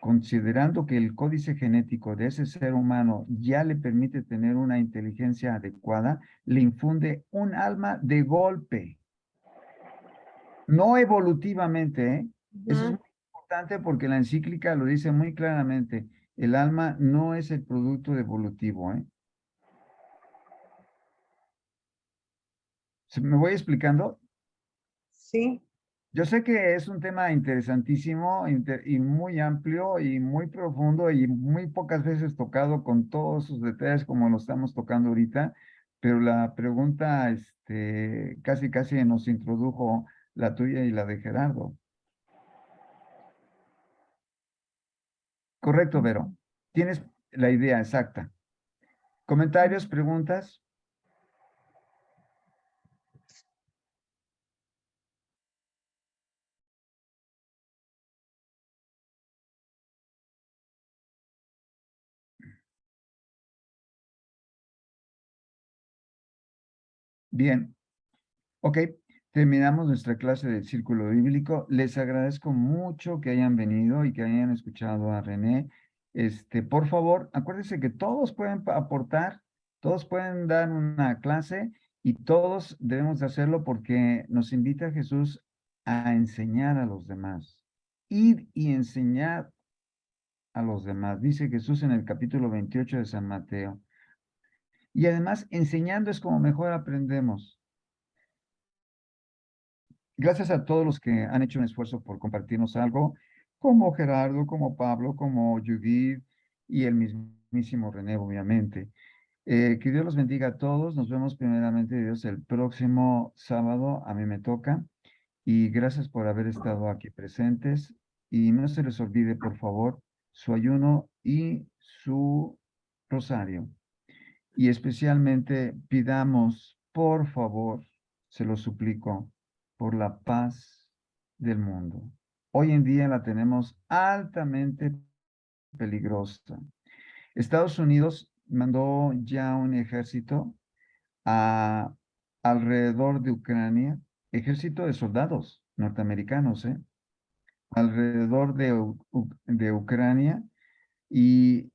considerando que el códice genético de ese ser humano ya le permite tener una inteligencia adecuada, le infunde un alma de golpe, no evolutivamente, ¿eh? Eso es muy importante porque la encíclica lo dice muy claramente. El alma no es el producto evolutivo, ¿eh? ¿Me voy explicando?
Sí.
Yo sé que es un tema interesantísimo y muy amplio y muy profundo y muy pocas veces tocado con todos sus detalles como lo estamos tocando ahorita, pero la pregunta casi nos introdujo la tuya y la de Gerardo. Correcto, Vero. Tienes la idea exacta. ¿Comentarios, preguntas? Bien. Ok. terminamos nuestra clase del Círculo Bíblico. Les agradezco mucho que hayan venido y que hayan escuchado a René. Por favor, acuérdense que todos pueden aportar, todos pueden dar una clase y todos debemos de hacerlo porque nos invita Jesús a enseñar a los demás. Ir y enseñar a los demás, dice Jesús en el capítulo 28 de San Mateo. Y además, enseñando es como mejor aprendemos. Gracias a todos los que han hecho un esfuerzo por compartirnos algo, como Gerardo, como Pablo, como Judith y el mismísimo René, obviamente. Que Dios los bendiga a todos. Nos vemos primeramente, Dios, el próximo sábado. A mí me toca. Y gracias por haber estado aquí presentes. Y no se les olvide, por favor, su ayuno y su rosario. Y especialmente pidamos, por favor, se lo suplico, por la paz del mundo. Hoy en día la tenemos altamente peligrosa. Estados Unidos mandó ya un ejército alrededor de Ucrania, ejército de soldados norteamericanos, alrededor de Ucrania, y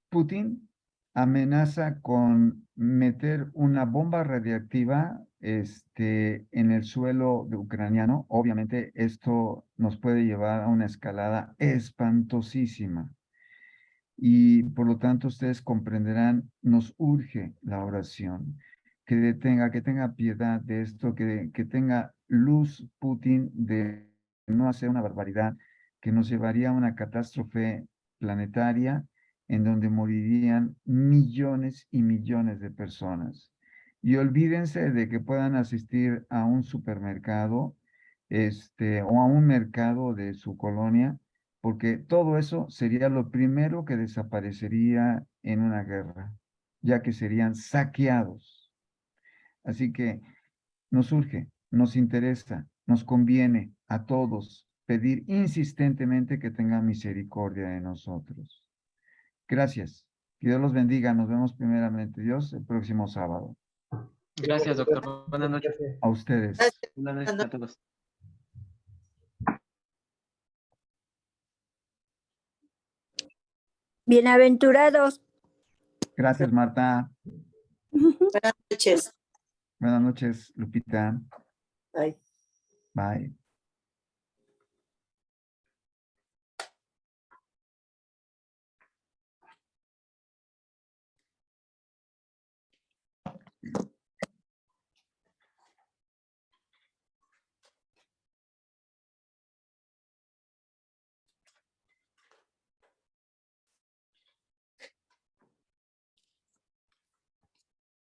Putin amenaza con meter una bomba radiactiva en el suelo ucraniano. Obviamente esto nos puede llevar a una escalada espantosísima. Y por lo tanto ustedes comprenderán, nos urge la oración, que tenga piedad de esto, que tenga luz Putin de no hacer una barbaridad que nos llevaría a una catástrofe planetaria en donde morirían millones y millones de personas. Y olvídense de que puedan asistir a un supermercado, o a un mercado de su colonia, porque todo eso sería lo primero que desaparecería en una guerra, ya que serían saqueados. Así que nos urge, nos interesa, nos conviene a todos pedir insistentemente que tengan misericordia de nosotros. Gracias. Que Dios los bendiga. Nos vemos primeramente, Dios, el próximo sábado.
Gracias, doctor. Buenas noches.
A ustedes.
Buenas noches a todos.
Bienaventurados.
Gracias, Marta.
Buenas noches.
Buenas noches, Lupita.
Bye.
Bye.